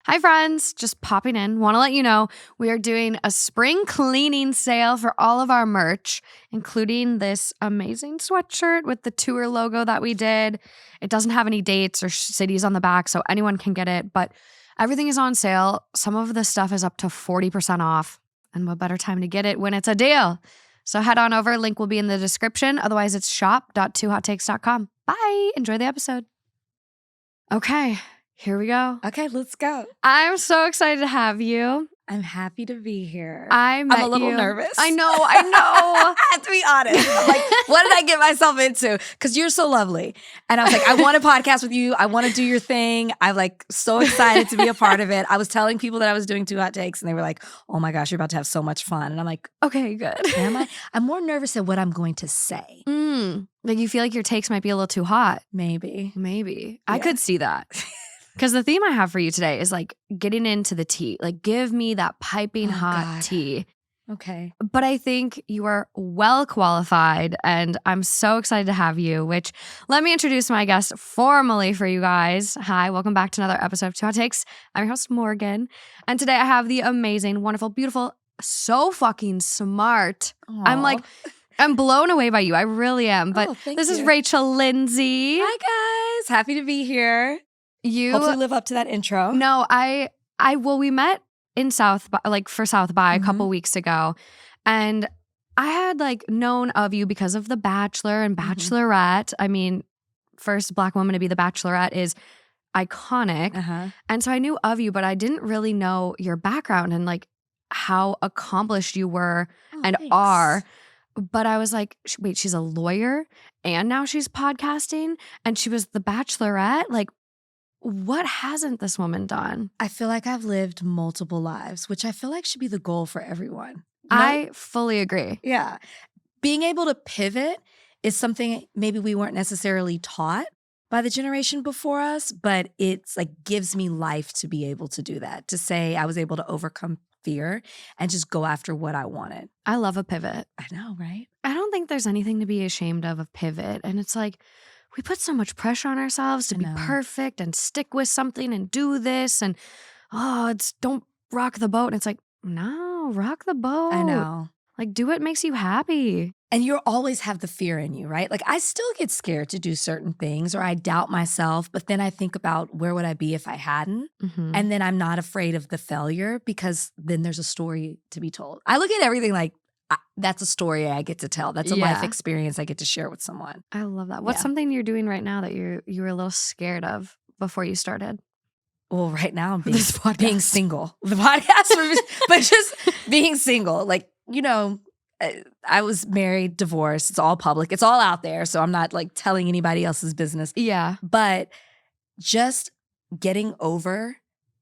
Hi friends, just popping in. Want to let you know we are doing a spring cleaning sale for all of our merch, including this amazing sweatshirt with the tour logo that we did. It doesn't have any dates or cities on the back, so anyone can get it, but everything is on sale. Some of the stuff is up to 40% off, and what better time to get it when it's a deal? So head on over, link will be in the description. Otherwise, it's shop.twohottakes.com. Bye, enjoy the episode. Okay. Here we go. Okay, let's go. I'm so excited to have you. I'm happy to be here. I'm a little nervous. I know. I have to be honest. I'm like, what did I get myself into? Because you're so lovely. And I was like, I want to podcast with you. I want to do your thing. I'm like so excited to be a part of it. I was telling people that I was doing 2 Hot Takes and they were like, oh my gosh, you're about to have so much fun. And I'm like, okay, good. Am I? I'm more nervous at what I'm going to say. Like you feel like your takes might be a little too hot. Maybe. Yeah. I could see that. Because the theme I have for you today is like getting into the tea. Like give me that piping hot tea. Okay. But I think you are well qualified and I'm so excited to have you, which let me introduce my guest formally for you guys. Hi, welcome back to another episode of 2 Hot Takes. I'm your host, Morgan. And today I have the amazing, wonderful, beautiful, so fucking smart. Aww. I'm blown away by you. I really am. But this is Rachel Lindsay. Hi, guys. Happy to be here. You hopefully live up to that intro. No, we met in South by a couple weeks ago, and I had like known of you because of The Bachelor and Bachelorette. I mean, first Black woman to be the Bachelorette is iconic, and so I knew of you, but I didn't really know your background and like how accomplished you were thanks. Are. But I was like, wait, she's a lawyer and now she's podcasting, and she was the Bachelorette, like. What hasn't this woman done? I feel like I've lived multiple lives, which I feel like should be the goal for everyone. I fully agree. Yeah. Being able to pivot is something maybe we weren't necessarily taught by the generation before us, but it's like gives me life to be able to do that, to say I was able to overcome fear and just go after what I wanted. I love a pivot. I know, right? I don't think there's anything to be ashamed of a pivot. And it's like, we put so much pressure on ourselves to be perfect and stick with something and do this. And, it's don't rock the boat. And it's like, no, rock the boat. I know. Like, do what makes you happy. And you always have the fear in you, right? Like, I still get scared to do certain things or I doubt myself. But then I think about where would I be if I hadn't? And then I'm not afraid of the failure because then there's a story to be told. I look at everything like, that's a story I get to tell. That's a life experience I get to share with someone. I love that. What's something you're doing right now that you were a little scared of before you started? Well, right now I'm being single. The podcast, but just being single. Like, you know, I was married, divorced. It's all public. It's all out there. So I'm not like telling anybody else's business. Yeah. But just getting over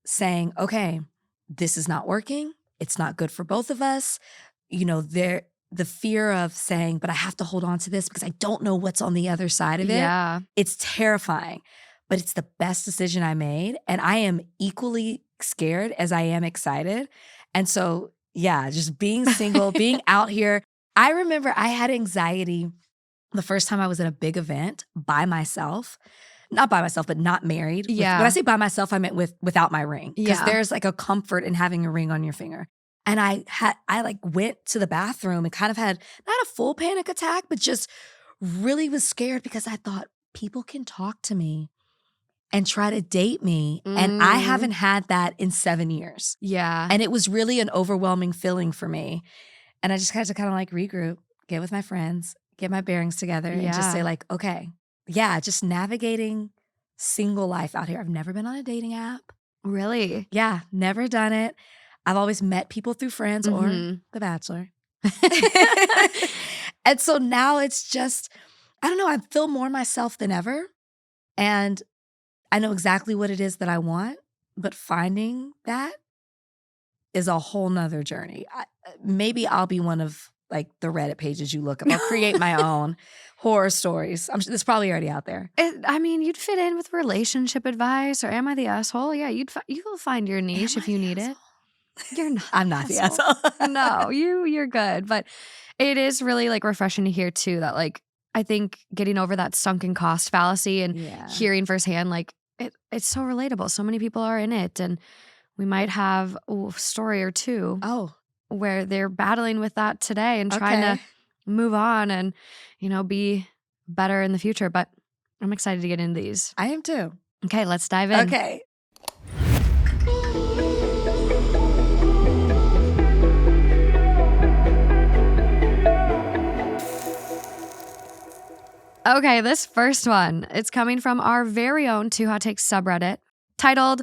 saying, okay, this is not working. It's not good for both of us. You know, the fear of saying, but I have to hold on to this because I don't know what's on the other side of it. Yeah. It's terrifying, but it's the best decision I made. And I am equally scared as I am excited. And so, yeah, just being single, being out here. I remember I had anxiety the first time I was at a big event by myself. Not by myself, but not married. Yeah. When I say by myself, I meant without my ring. Because there's like a comfort in having a ring on your finger. And I like went to the bathroom and kind of had not a full panic attack, but just really was scared because I thought people can talk to me and try to date me. And I haven't had that in 7 years. Yeah. And it was really an overwhelming feeling for me. And I just had to kind of like regroup, get with my friends, get my bearings together and just say like, okay, just navigating single life out here. I've never been on a dating app. Really? Yeah, never done it. I've always met people through friends or The Bachelor. And so now it's just, I don't know, I feel more myself than ever. And I know exactly what it is that I want, but finding that is a whole nother journey. Maybe I'll be one of like the Reddit pages you look up. I'll create my own horror stories. It's probably already out there. I mean, you'd fit in with relationship advice or Am I the Asshole? Yeah, you'll find your niche if you need it. You're not. I'm not the asshole. No, you're good. But it is really like refreshing to hear too that like I think getting over that sunken cost fallacy and hearing firsthand like it's so relatable. So many people are in it and we might have a story or two where they're battling with that today and trying to move on and, be better in the future. But I'm excited to get into these. I am too. Okay, let's dive in. Okay. Okay, this first one, it's coming from our very own Two Hot Takes subreddit, titled,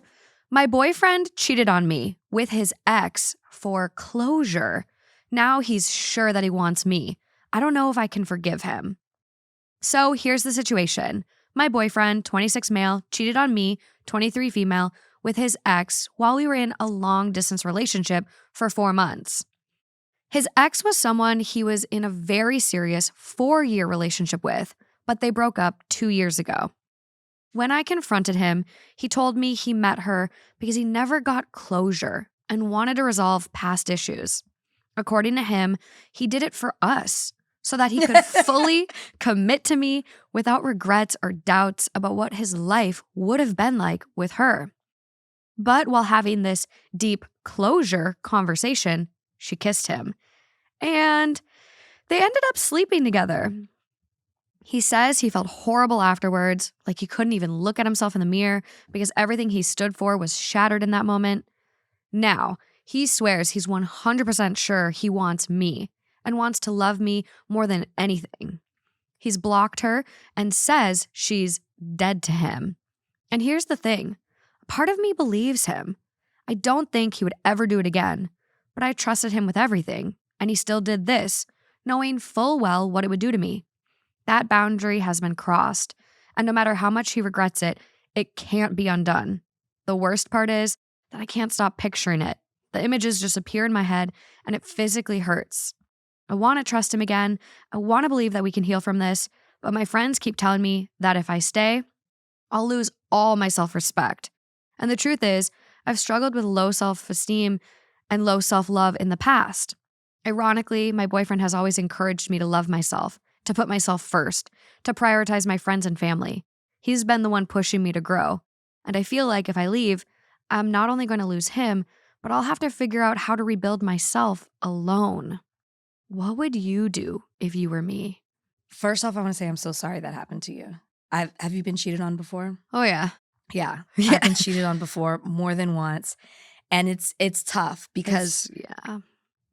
"My boyfriend cheated on me with his ex for closure. Now he's sure that he wants me. I don't know if I can forgive him." So here's the situation. My boyfriend, 26 male, cheated on me, 23 female, with his ex while we were in a long-distance relationship for 4 months. His ex was someone he was in a very serious 4-year relationship with, but they broke up 2 years ago. When I confronted him, he told me he met her because he never got closure and wanted to resolve past issues. According to him, he did it for us so that he could fully commit to me without regrets or doubts about what his life would have been like with her. But while having this deep closure conversation, she kissed him. And they ended up sleeping together. He says he felt horrible afterwards, like he couldn't even look at himself in the mirror because everything he stood for was shattered in that moment. Now, he swears he's 100% sure he wants me and wants to love me more than anything. He's blocked her and says she's dead to him. And here's the thing. Part of me believes him. I don't think he would ever do it again, but I trusted him with everything, and he still did this, knowing full well what it would do to me. That boundary has been crossed, and no matter how much he regrets it, it can't be undone. The worst part is that I can't stop picturing it. The images just appear in my head, and it physically hurts. I want to trust him again. I want to believe that we can heal from this, but my friends keep telling me that if I stay, I'll lose all my self-respect. And the truth is, I've struggled with low self-esteem and low self-love in the past. Ironically, my boyfriend has always encouraged me to love myself, to put myself first, to prioritize my friends and family. He's been the one pushing me to grow. And I feel like if I leave, I'm not only going to lose him, but I'll have to figure out how to rebuild myself alone. What would you do if you were me? First off, I want to say I'm so sorry that happened to you. Have you been cheated on before? Oh, yeah. Yeah. I've been cheated on before more than once. And it's tough because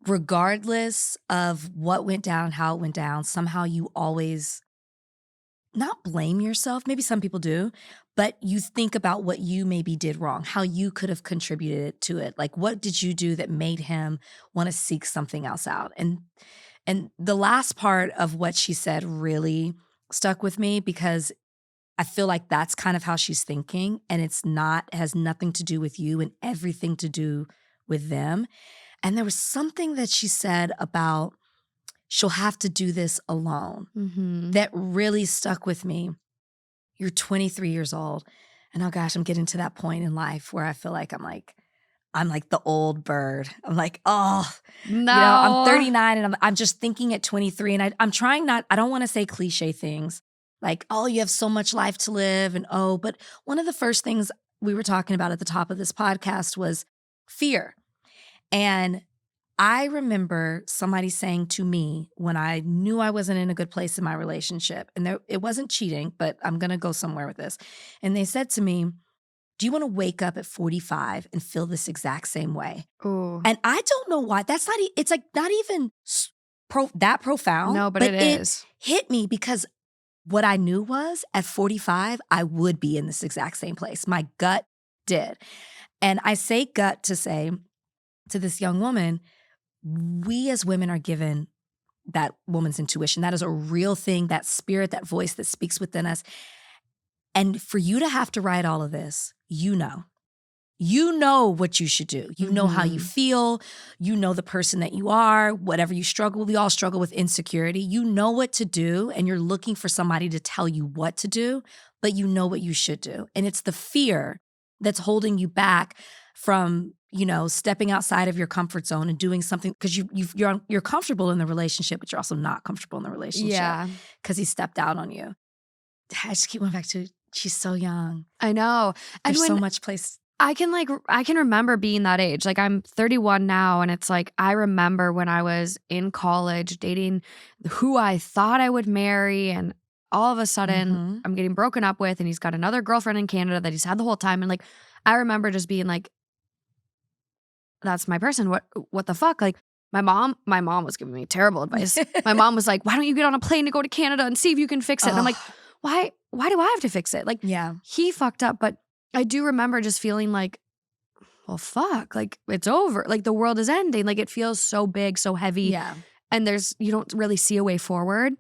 regardless of what went down, how it went down, somehow you always not blame yourself. Maybe some people do, but you think about what you maybe did wrong, how you could have contributed to it. Like, what did you do that made him want to seek something else out? And the last part of what she said really stuck with me because I feel like that's kind of how she's thinking, and it has nothing to do with you and everything to do with them. And there was something that she said about she'll have to do this alone that really stuck with me. You're 23 years old, and oh gosh, I'm getting to that point in life where I feel like I'm like the old bird. I'm like, oh, no. I'm 39 and I'm just thinking at 23, and I'm trying I don't want to say cliche things like, oh, you have so much life to live, and but one of the first things we were talking about at the top of this podcast was fear. And I remember somebody saying to me when I knew I wasn't in a good place in my relationship, and it wasn't cheating, but I'm going to go somewhere with this. And they said to me, do you want to wake up at 45 and feel this exact same way? Ooh. And I don't know why. That's not, it's like not even that profound. No, but it is. It hit me because what I knew was at 45, I would be in this exact same place. My gut did. And I say gut to say to this young woman, we as women are given that woman's intuition. That is a real thing, that spirit, that voice that speaks within us. And for you to have to write all of this, you know what you should do. You know how you feel. You know the person that you are, whatever you struggle. We all struggle with insecurity. You know what to do, and you're looking for somebody to tell you what to do, but you know what you should do. And it's the fear that's holding you back from, stepping outside of your comfort zone and doing something because you're comfortable in the relationship, but you're also not comfortable in the relationship because he stepped out on you. I just keep going back to she's so young. I know. And there's so much place I can remember being that age. Like I'm 31 now, and it's like I remember when I was in college dating who I thought I would marry, and all of a sudden I'm getting broken up with, and he's got another girlfriend in Canada that he's had the whole time. And like I remember just being like, that's my person. What the fuck? Like my mom was giving me terrible advice. My mom was like, why don't you get on a plane to go to Canada and see if you can fix it? And I'm like, why do I have to fix it? Like he fucked up, but I do remember just feeling like, well, fuck, like it's over. Like the world is ending. Like it feels so big, so heavy. Yeah. And you don't really see a way forward.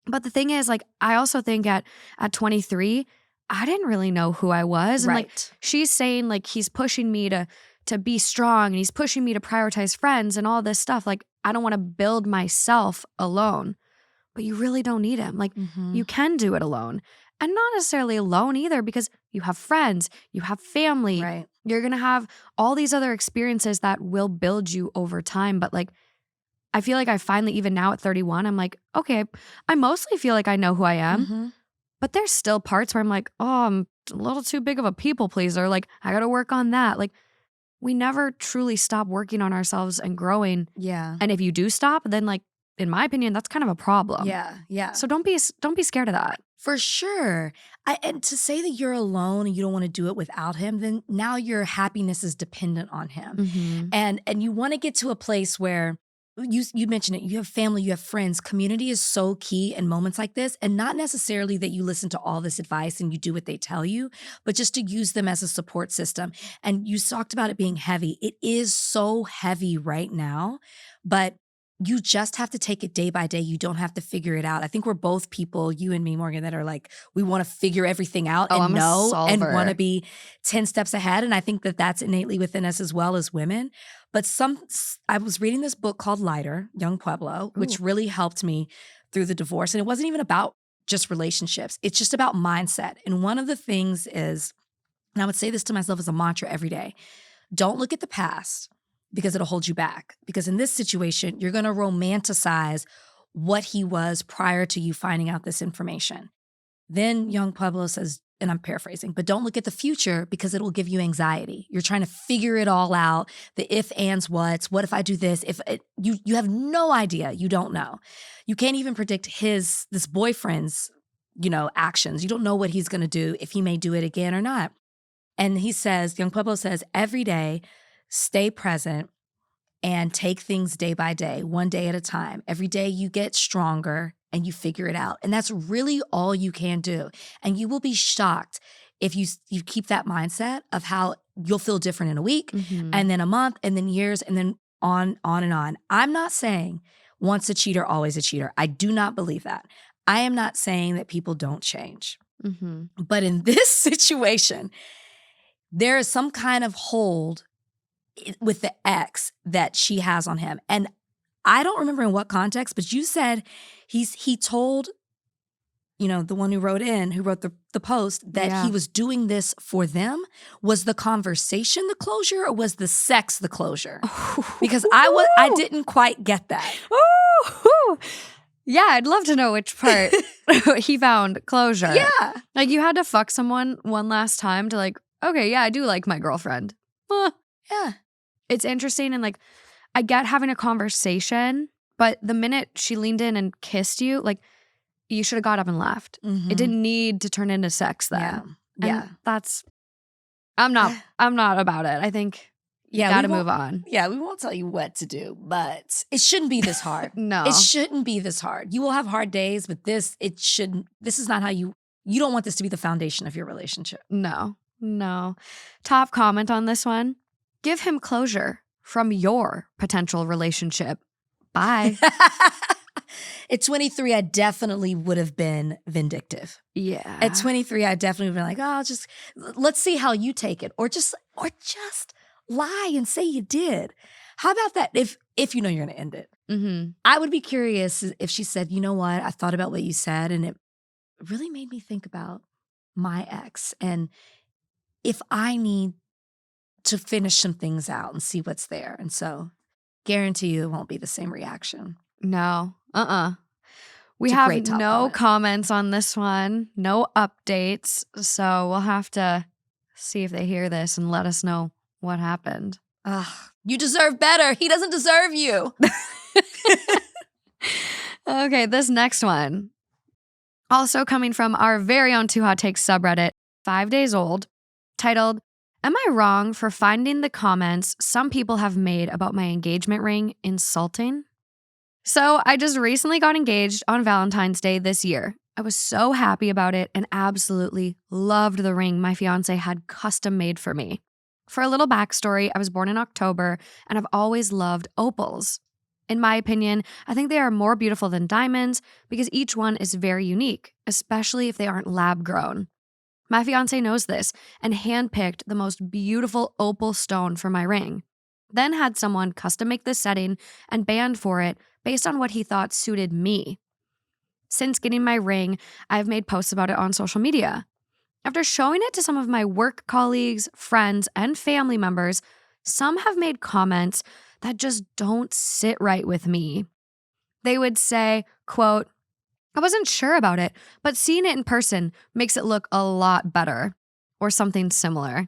But the thing is, like, I also think at 23, I didn't really know who I was. And like she's saying like he's pushing me to be strong, and he's pushing me to prioritize friends and all this stuff. Like I don't want to build myself alone. But you really don't need him. Like you can do it alone. And not necessarily alone either, because you have friends, you have family. Right. You're going to have all these other experiences that will build you over time. But like, I feel like I finally, even now at 31, I'm like, okay, I mostly feel like I know who I am. But there's still parts where I'm like, oh, I'm a little too big of a people pleaser. Like, I got to work on that. Like, we never truly stop working on ourselves and growing. Yeah. And if you do stop, then like, in my opinion, that's kind of a problem. Yeah. Yeah. So don't be scared of that. For sure. And to say that you're alone and you don't want to do it without him, then now your happiness is dependent on him. And you want to get to a place where you mentioned it, you have family, you have friends. Community is so key in moments like this. And not necessarily that you listen to all this advice and you do what they tell you, but just to use them as a support system. And you talked about it being heavy. It is so heavy right now, but you just have to take it day by day. You don't have to figure it out. I think we're both people, you and me, Morgan, that are like, we want to figure everything out and know and want to be 10 steps ahead. And I think that that's innately within us as well as women. But I was reading this book called Lighter, Young Pueblo, which really helped me through the divorce. And it wasn't even about just relationships. It's just about mindset. And one of the things is, and I would say this to myself as a mantra every day, don't look at the past, because it'll hold you back. Because in this situation, you're going to romanticize what he was prior to you finding out this information. Then Young Pueblo says, and I'm paraphrasing, but don't look at the future because it will give you anxiety. You're trying to figure it all out, the if, ands, whats, what if I do this? You have no idea. You don't know. You can't even predict this boyfriend's, actions. You don't know what he's going to do, if he may do it again or not. And Young Pueblo says, every day, stay present and take things day by day, one day at a time. Every day you get stronger and you figure it out. And that's really all you can do. And you will be shocked if you keep that mindset of how you'll feel different in a week and then a month and then years and then on and on. I'm not saying once a cheater, always a cheater. I do not believe that. I am not saying that people don't change. But in this situation, there is some kind of hold with the ex that she has on him. And I don't remember in what context, but you said he told, the one who wrote the post that he was doing this for them. Was the conversation the closure or was the sex the closure? Because I didn't quite get that. Yeah, I'd love to know which part he found closure. Yeah. Like you had to fuck someone one last time to like, okay, yeah, I do like my girlfriend. Yeah. It's interesting, and like I get having a conversation, but the minute she leaned in and kissed you, like you should have got up and left. It didn't need to turn into sex then. Yeah. That's I'm not about it. I think you gotta move on. Yeah, we won't tell you what to do, but it shouldn't be this hard. No. It shouldn't be this hard. You will have hard days, but this is not how you don't want this to be the foundation of your relationship. No. Top comment on this one. Give him closure from your potential relationship. Bye. At 23, I definitely would have been vindictive. Yeah. At 23, I definitely would have been like, let's see how you take it. Or just lie and say you did. How about that if you know you're going to end it? I would be curious if she said, you know what, I thought about what you said and it really made me think about my ex. And if I need to finish some things out and see what's there. And so guarantee you it won't be the same reaction. No. We have no comments on this one, no updates. So we'll have to see if they hear this and let us know what happened. Ugh, you deserve better. He doesn't deserve you. Okay, this next one. Also coming from our very own Two Hot Takes subreddit, 5 days old, titled, Am I wrong for finding the comments some people have made about my engagement ring insulting? So I just recently got engaged on Valentine's Day this year. I was so happy about it and absolutely loved the ring my fiance had custom made for me. For a little backstory, I was born in October and I've always loved opals. In my opinion, I think they are more beautiful than diamonds because each one is very unique, especially if they aren't lab grown. My fiance knows this and handpicked the most beautiful opal stone for my ring. Then had someone custom make the setting and band for it based on what he thought suited me. Since getting my ring, I've made posts about it on social media. After showing it to some of my work colleagues, friends, and family members, some have made comments that just don't sit right with me. They would say, quote, I wasn't sure about it, but seeing it in person makes it look a lot better, or something similar.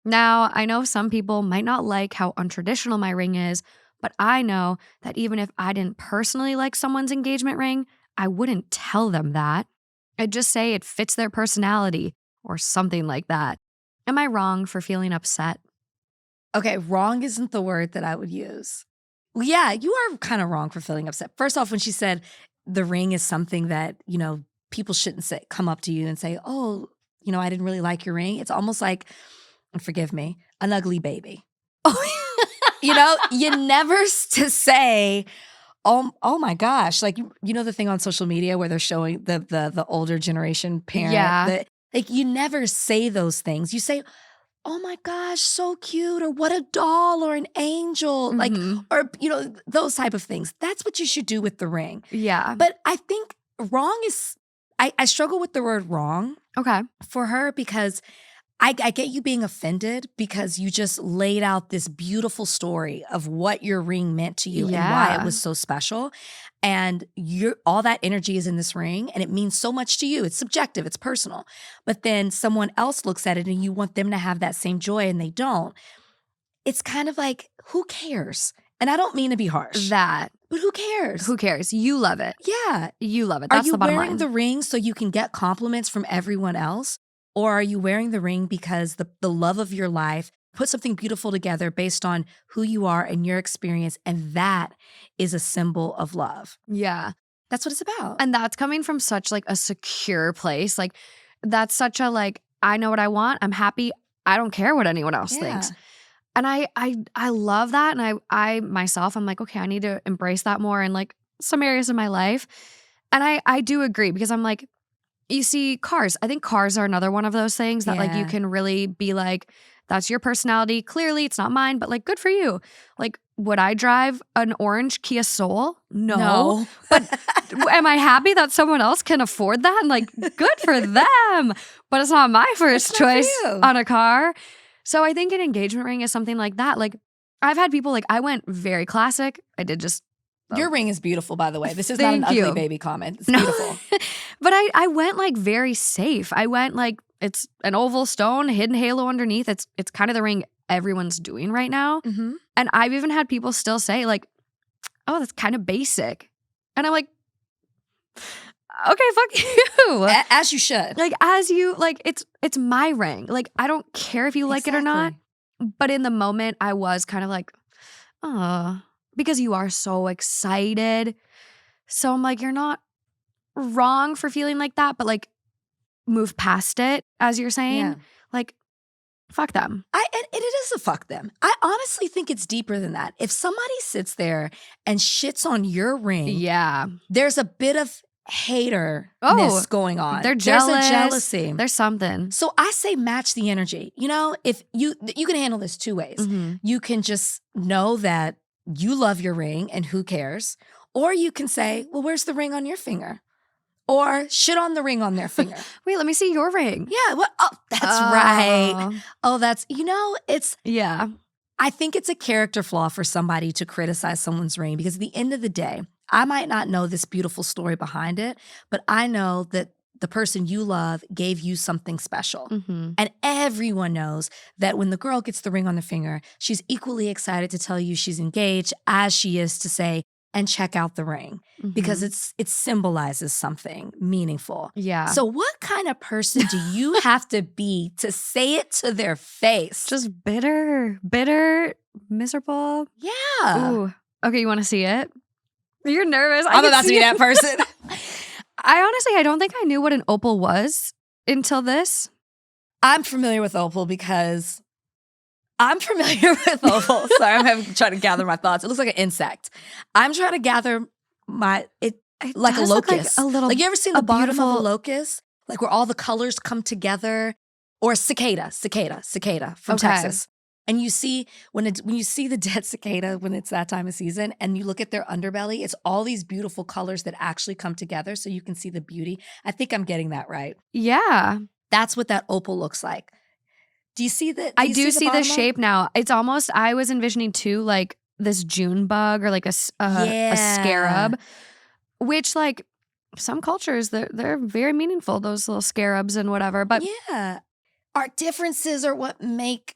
Now, I know some people might not like how untraditional my ring is, but I know that even if I didn't personally like someone's engagement ring, I wouldn't tell them that. I'd just say it fits their personality or something like that. Am I wrong for feeling upset? Okay, wrong isn't the word that I would use. Well, yeah, you are kind of wrong for feeling upset. First off, when she said the ring is something that, people shouldn't come up to you and say, oh, I didn't really like your ring. It's almost like, and forgive me, an ugly baby. You never to say, oh my gosh, like, the thing on social media where they're showing the older generation parent. Yeah. You never say those things. You say, oh my gosh, so cute, or what a doll, or an angel, or, those type of things. That's what you should do with the ring. Yeah. But I think wrong is, I struggle with the word wrong Okay. for her because I get you being offended because you just laid out this beautiful story of what your ring meant to you and why it was so special. And all that energy is in this ring and it means so much to you. It's subjective, it's personal. But then someone else looks at it and you want them to have that same joy and they don't. It's kind of like, who cares? And I don't mean to be harsh. But who cares? Who cares? You love it. Yeah. You love it. That's the bottom line. Are you wearing the ring so you can get compliments from everyone else? Or are you wearing the ring because the love of your life put something beautiful together based on who you are and your experience, and that is a symbol of love? Yeah. That's what it's about. And that's coming from such like a secure place. Like that's such a I know what I want. I'm happy. I don't care what anyone else thinks. And I love that. And I myself, I'm like, okay, I need to embrace that more in like some areas of my life. And I do agree because I'm like, you see cars. I think cars are another one of those things that like you can really be like, that's your personality. Clearly it's not mine, but like good for you. Like would I drive an orange Kia Soul? No. But am I happy that someone else can afford that? And like good for them. But it's not my first choice on a car. So I think an engagement ring is something like that. Like I've had people I went very classic. I did just your ring is beautiful, by the way. This is not an ugly baby comment. It's beautiful. But I went very safe. I went it's an oval stone, hidden halo underneath. It's kind of the ring everyone's doing right now. Mm-hmm. And I've even had people still say oh, that's kind of basic. And I'm like, okay, fuck you. As you should. It's my ring. I don't care if you like it or not. But in the moment, I was kind of oh, because you are so excited. So I'm like, you're not wrong for feeling like that, but move past it, as you're saying. Yeah. Fuck them. It is a fuck them. I honestly think it's deeper than that. If somebody sits there and shits on your ring, there's a bit of haterness going on. They're jealous. There's a jealousy. There's something. So I say match the energy. If you can handle this two ways. Mm-hmm. You can just know that you love your ring and who cares? Or you can say, well, where's the ring on your finger? Or shit on the ring on their finger. Wait, let me see your ring. Yeah. Well, oh, that's right. Oh, that's, it's. Yeah. I think it's a character flaw for somebody to criticize someone's ring because at the end of the day, I might not know this beautiful story behind it, but I know that the person you love gave you something special. Mm-hmm. And everyone knows that when the girl gets the ring on the finger, she's equally excited to tell you she's engaged as she is to say, and check out the ring, because it symbolizes something meaningful. Yeah. So what kind of person do you have to be to say it to their face? Just bitter, miserable. Yeah. Ooh. Okay, you want to see it? You're nervous. I'm about to be that person. I don't think I knew what an opal was until this. I'm familiar with opal because I'm familiar with opal. Sorry, I'm trying to gather my thoughts. It looks like an insect. I'm trying to gather like a locust. Like you ever seen the bottom of a locust? Like where all the colors come together? Or a cicada from Texas. And you see when you see the dead cicada when it's that time of season, and you look at their underbelly, it's all these beautiful colors that actually come together so you can see the beauty. I think I'm getting that right. Yeah. That's what that opal looks like. Do you see that? I do see the shape now. It's almost, I was envisioning too, like this June bug or like a scarab, which like some cultures, they're very meaningful, those little scarabs and whatever. But yeah, our differences are what make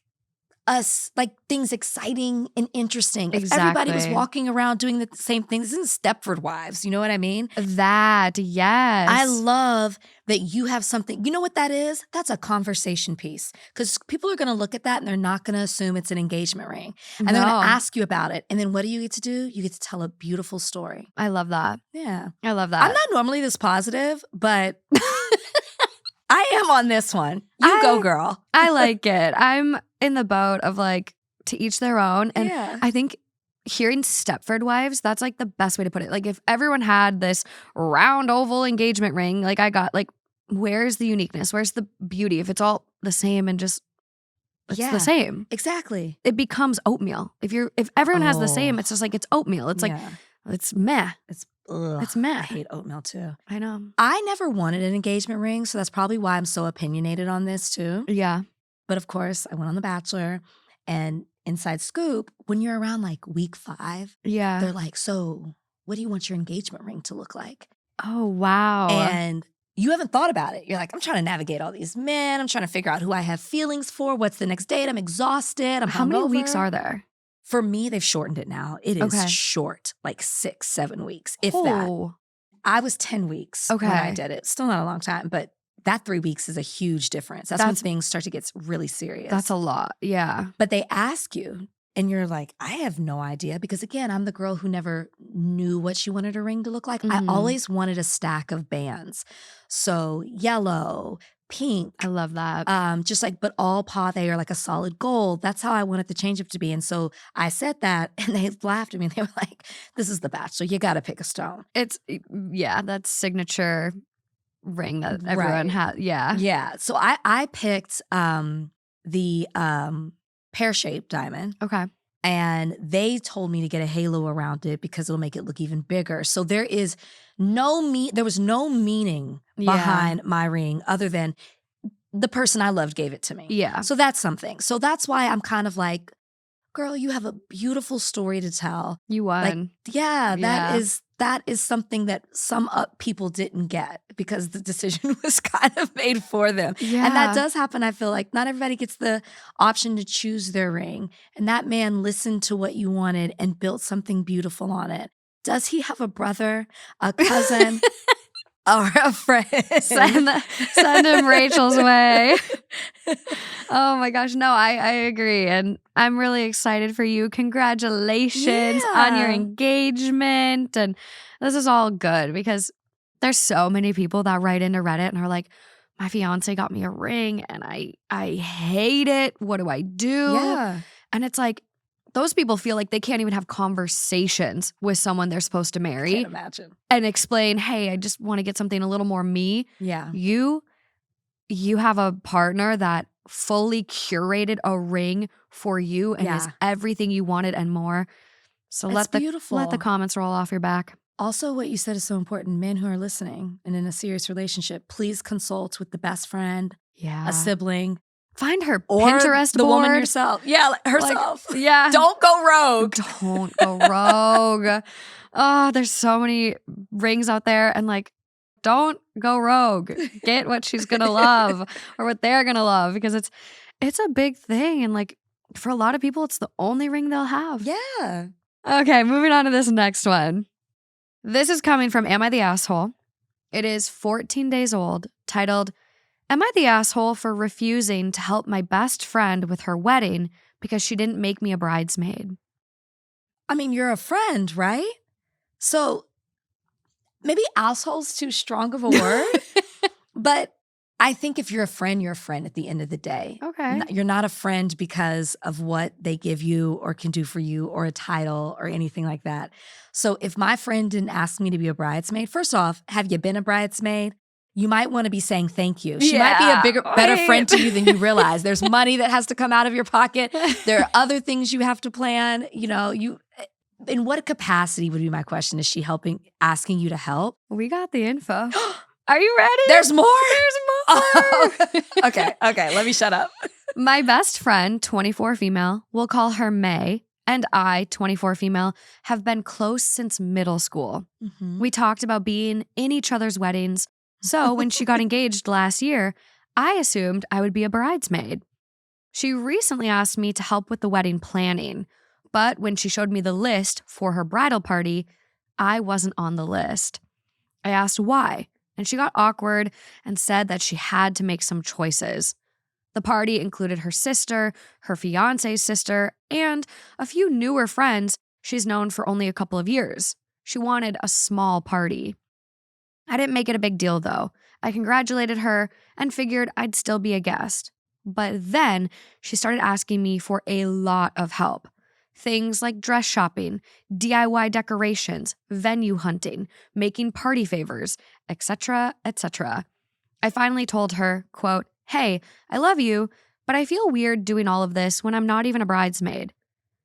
us like things exciting and interesting. If everybody was walking around doing the same thing, this isn't Stepford Wives. You know what I mean? That, yes. I love that you have something. You know what that is? That's a conversation piece, because people are going to look at that and they're not going to assume it's an engagement ring. And they're going to ask you about it. And then what do you get to do? You get to tell a beautiful story. I love that. Yeah. I love that. I'm not normally this positive, but I am on this one. You go, girl. I like it. I'm in the boat of like, to each their own. And I think hearing Stepford Wives, that's like the best way to put it. Like if everyone had this round oval engagement ring, like I got, like, where's the uniqueness? Where's the beauty? If it's all the same and just it's the same. Exactly. It becomes oatmeal. If everyone has the same, it's just like it's oatmeal. It's like it's meh. It's meh. I hate oatmeal too. I know. I never wanted an engagement ring, so that's probably why I'm so opinionated on this too. Yeah. But of course, I went on The Bachelor, and inside scoop, when you're around like week 5, they're like, so what do you want your engagement ring to look like? Oh, wow. And you haven't thought about it. You're like, I'm trying to navigate all these men. I'm trying to figure out who I have feelings for. What's the next date? I'm exhausted. How many weeks are there? For me, they've shortened it now. It is short, like 6-7 weeks, if that. I was 10 weeks when I did it. Still not a long time, but that 3 weeks is a huge difference. That's when things start to get really serious. That's a lot, yeah. But they ask you, and you're like, I have no idea. Because again, I'm the girl who never knew what she wanted her ring to look like. I always wanted a stack of bands. So yellow, pink. I love that. Just like, but all pave or like a solid gold. That's how I wanted the change up to be. And so I said that, and they laughed at me. They were like, this is The Bachelor. You got to pick a stone. It's, that's signature ring that everyone has. Yeah. Yeah. So I picked the pear-shaped diamond. Okay. And they told me to get a halo around it because it'll make it look even bigger. So there was no meaning behind my ring other than the person I loved gave it to me. Yeah. So that's something. So that's why I'm kind of like, girl, you have a beautiful story to tell. You won. Like, that is something that some people didn't get because the decision was kind of made for them. Yeah. And that does happen. I feel like not everybody gets the option to choose their ring. And that man listened to what you wanted and built something beautiful on it. Does he have a brother, a cousin, or a friend? Send him Rachel's way. Oh my gosh. No, I agree. And I'm really excited for you. Congratulations on your engagement. And this is all good because there's so many people that write into Reddit and are like, my fiance got me a ring and I hate it. What do I do? Yeah. And it's like, those people feel like they can't even have conversations with someone they're supposed to marry. I can't imagine. And explain, hey, I just want to get something a little more me. Yeah. You have a partner that fully curated a ring for you and is everything you wanted and more. So let the comments roll off your back. Also, what you said is so important. Men who are listening and in a serious relationship, please consult with the best friend, a sibling. Find her or Pinterest the board. woman herself. Yeah, herself. Like, Don't go rogue. Don't go rogue. Oh, there's so many rings out there. And like, don't go rogue. Get what she's going to love or what they're going to love, because it's a big thing. And like for a lot of people, it's the only ring they'll have. Yeah. Okay, moving on to this next one. This is coming from Am I the Asshole? It is 14 days old, titled, Am I the asshole for refusing to help my best friend with her wedding because she didn't make me a bridesmaid? I mean, you're a friend, right? So maybe asshole's too strong of a word, but I think if you're a friend at the end of the day. Okay. You're not a friend because of what they give you or can do for you or a title or anything like that. So if my friend didn't ask me to be a bridesmaid, first off, have you been a bridesmaid? You might want to be saying thank you. She might be a better friend to you than you realize. There's money that has to come out of your pocket. There are other things you have to plan. You know, in what capacity would be my question? Is she asking you to help? We got the info. Are you ready? There's more? There's more. Oh, okay. Let me shut up. My best friend, 24 female, we'll call her May, and I, 24 female, have been close since middle school. Mm-hmm. We talked about being in each other's weddings. So when she got engaged last year, I assumed I would be a bridesmaid. She recently asked me to help with the wedding planning, but when she showed me the list for her bridal party, I wasn't on the list. I asked why, and she got awkward and said that she had to make some choices. The party included her sister, her fiance's sister, and a few newer friends she's known for only a couple of years. She wanted a small party. I didn't make it a big deal, though. I congratulated her and figured I'd still be a guest. But then she started asking me for a lot of help. Things like dress shopping, DIY decorations, venue hunting, making party favors, etc., etc. I finally told her, quote, "Hey, I love you, but I feel weird doing all of this when I'm not even a bridesmaid."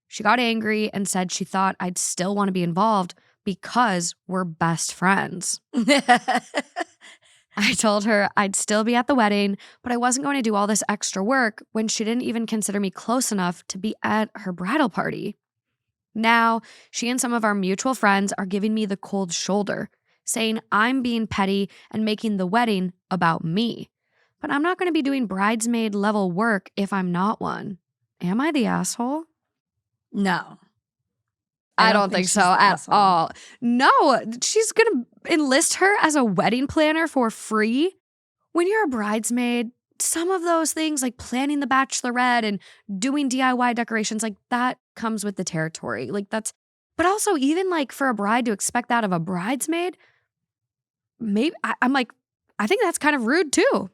She got angry and said she thought I'd still want to be involved because we're best friends. I told her I'd still be at the wedding, but I wasn't going to do all this extra work when she didn't even consider me close enough to be at her bridal party. Now, she and some of our mutual friends are giving me the cold shoulder, saying I'm being petty and making the wedding about me. But I'm not going to be doing bridesmaid level work if I'm not one. Am I the asshole? No. I don't think so at all. No, she's going to enlist her as a wedding planner for free. When you're a bridesmaid, some of those things like planning the bachelorette and doing DIY decorations, like that comes with the territory. Like but also even like for a bride to expect that of a bridesmaid, maybe I'm like, I think that's kind of rude too.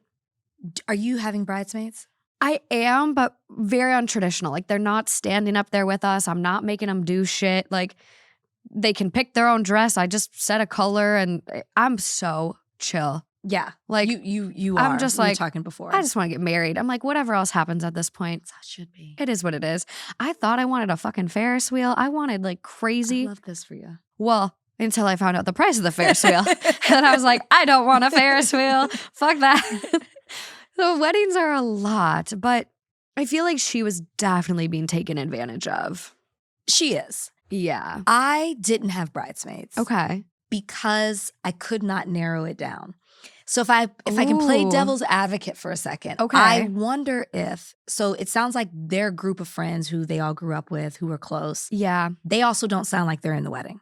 Are you having bridesmaids? I am, but very untraditional. Like they're not standing up there with us. I'm not making them do shit. Like they can pick their own dress. I just set a color and I'm so chill. Yeah. Like you are. I'm just we were like, talking before. I just want to get married. I'm like, whatever else happens at this point. That should be. It is what it is. I thought I wanted a fucking Ferris wheel. I wanted like crazy. I love this for you. Well, until I found out the price of the Ferris wheel. And I was like, I don't want a Ferris wheel. Fuck that. So weddings are a lot, but I feel like she was definitely being taken advantage of. She is. Yeah. I didn't have bridesmaids. Okay. Because I could not narrow it down. So if I can play devil's advocate for a second, okay. I wonder so it sounds like their group of friends who they all grew up with, who were close. Yeah. They also don't sound like they're in the wedding.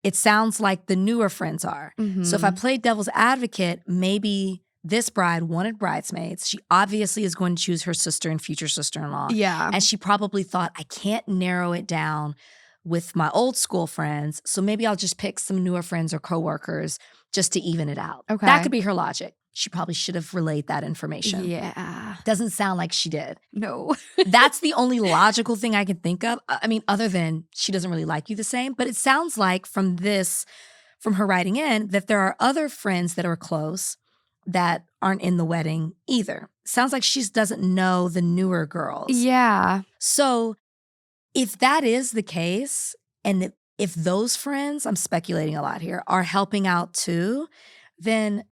It sounds like the newer friends are. Mm-hmm. So if I play devil's advocate, maybe this bride wanted bridesmaids. She obviously is going to choose her sister and future sister-in-law. Yeah. And she probably thought, I can't narrow it down with my old school friends, so maybe I'll just pick some newer friends or coworkers just to even it out. Okay. That could be her logic. She probably should have relayed that information. Yeah. Doesn't sound like she did. No. That's the only logical thing I can think of. I mean, other than she doesn't really like you the same, but it sounds like from her writing in, that there are other friends that are close that aren't in the wedding either. Sounds like she doesn't know the newer girls. Yeah. So if that is the case, and if those friends, I'm speculating a lot here, are helping out too, then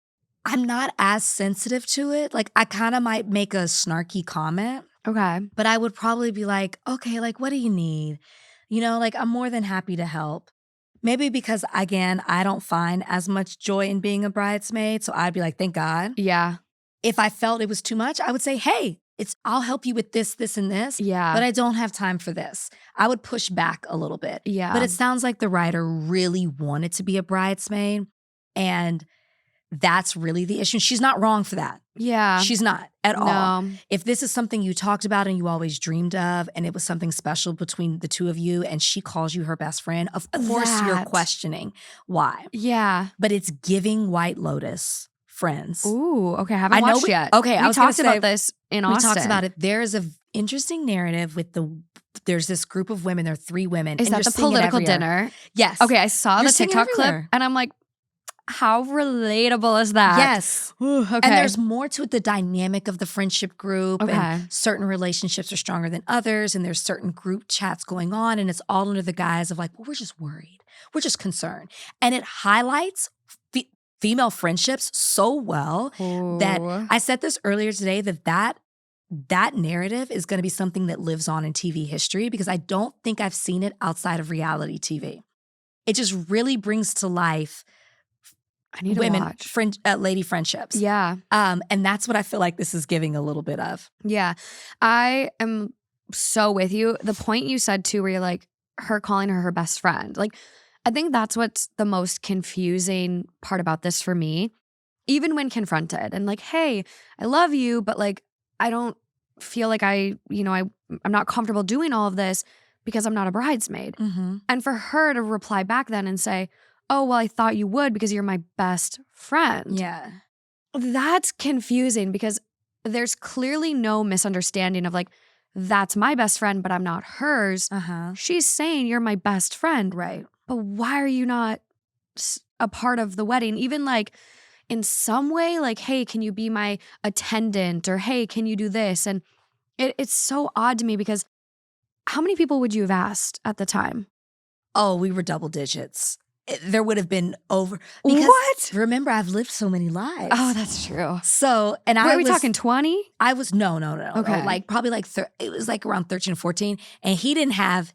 I'm not as sensitive to it. Like I kind of might make a snarky comment. Okay. But I would probably be like, okay, like what do you need? You know, like I'm more than happy to help. Maybe because, again, I don't find as much joy in being a bridesmaid. So I'd be like, thank God. Yeah. If I felt it was too much, I would say, hey, I'll help you with this, this, and this. Yeah. But I don't have time for this. I would push back a little bit. Yeah. But it sounds like the writer really wanted to be a bridesmaid. And that's really the issue. She's not wrong for that. Yeah. She's not at all. No. If this is something you talked about and you always dreamed of, and it was something special between the two of you, and she calls you her best friend, of course you're questioning why. Yeah. But it's giving White Lotus Friends. Ooh, okay. I haven't watched yet. Okay, we talked about this in Austin. We talked about it. There is an interesting narrative with there's this group of women. There are 3 women. Is that the political dinner? Yes. Okay, I saw the TikTok clip and I'm like, how relatable is that? Yes. Ooh, okay. And there's more to it, the dynamic of the friendship group. Okay. And certain relationships are stronger than others. And there's certain group chats going on. And it's all under the guise of like, well, we're just worried. We're just concerned. And it highlights female friendships so well that I said this earlier today, that narrative is going to be something that lives on in TV history, because I don't think I've seen it outside of reality TV. It just really brings to life I need to watch. Lady friendships. Yeah. And that's what I feel like this is giving a little bit of. Yeah. I am so with you. The point you said too, where you're like, her calling her best friend. Like, I think that's what's the most confusing part about this for me. Even when confronted and like, hey, I love you, but like, I don't feel like I'm not comfortable doing all of this because I'm not a bridesmaid. Mm-hmm. And for her to reply back then and say, oh, well, I thought you would because you're my best friend. Yeah. That's confusing because there's clearly no misunderstanding of like, that's my best friend, but I'm not hers. Uh-huh. She's saying you're my best friend. Right. But why are you not a part of the wedding? Even like in some way, like, hey, can you be my attendant? Or hey, can you do this? And it's so odd to me because how many people would you have asked at the time? Oh, we were double digits. There would have been over. What? Remember, I've lived so many lives. Oh, that's true. So, and Were we talking 20? I was, no. Okay. Like probably like, it was like around 13 or 14. And he didn't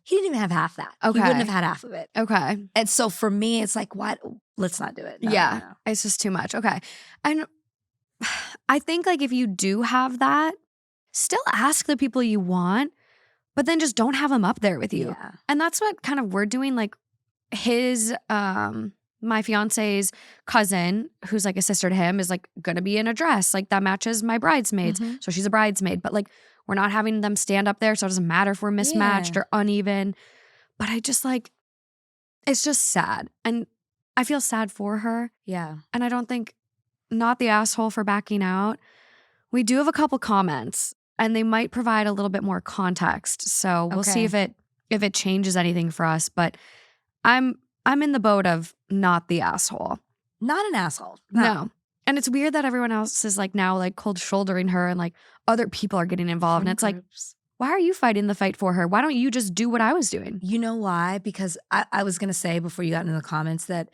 even have half that. Okay. He wouldn't have had half of it. Okay. And so for me, it's like, what? Let's not do it. No, yeah. no. It's just too much. Okay. And I think like if you do have that, still ask the people you want, but then just don't have them up there with you. Yeah. And that's what kind of we're doing. Like his, my fiance's cousin, who's like a sister to him, is like gonna be in a dress like that matches my bridesmaids. Mm-hmm. So she's a bridesmaid, but like we're not having them stand up there. So it doesn't matter if we're mismatched or uneven. But I just like, it's just sad. And I feel sad for her. Yeah. And I don't think, not the asshole for backing out. We do have a couple comments and they might provide a little bit more context. So we'll see if it changes anything for us. But I'm in the boat of not the asshole. Not an asshole. No. And it's weird that everyone else is like now like cold shouldering her and like other people are getting involved. And it's like, why are you fighting the fight for her? Why don't you just do what I was doing? You know why? Because I was going to say before you got into the comments that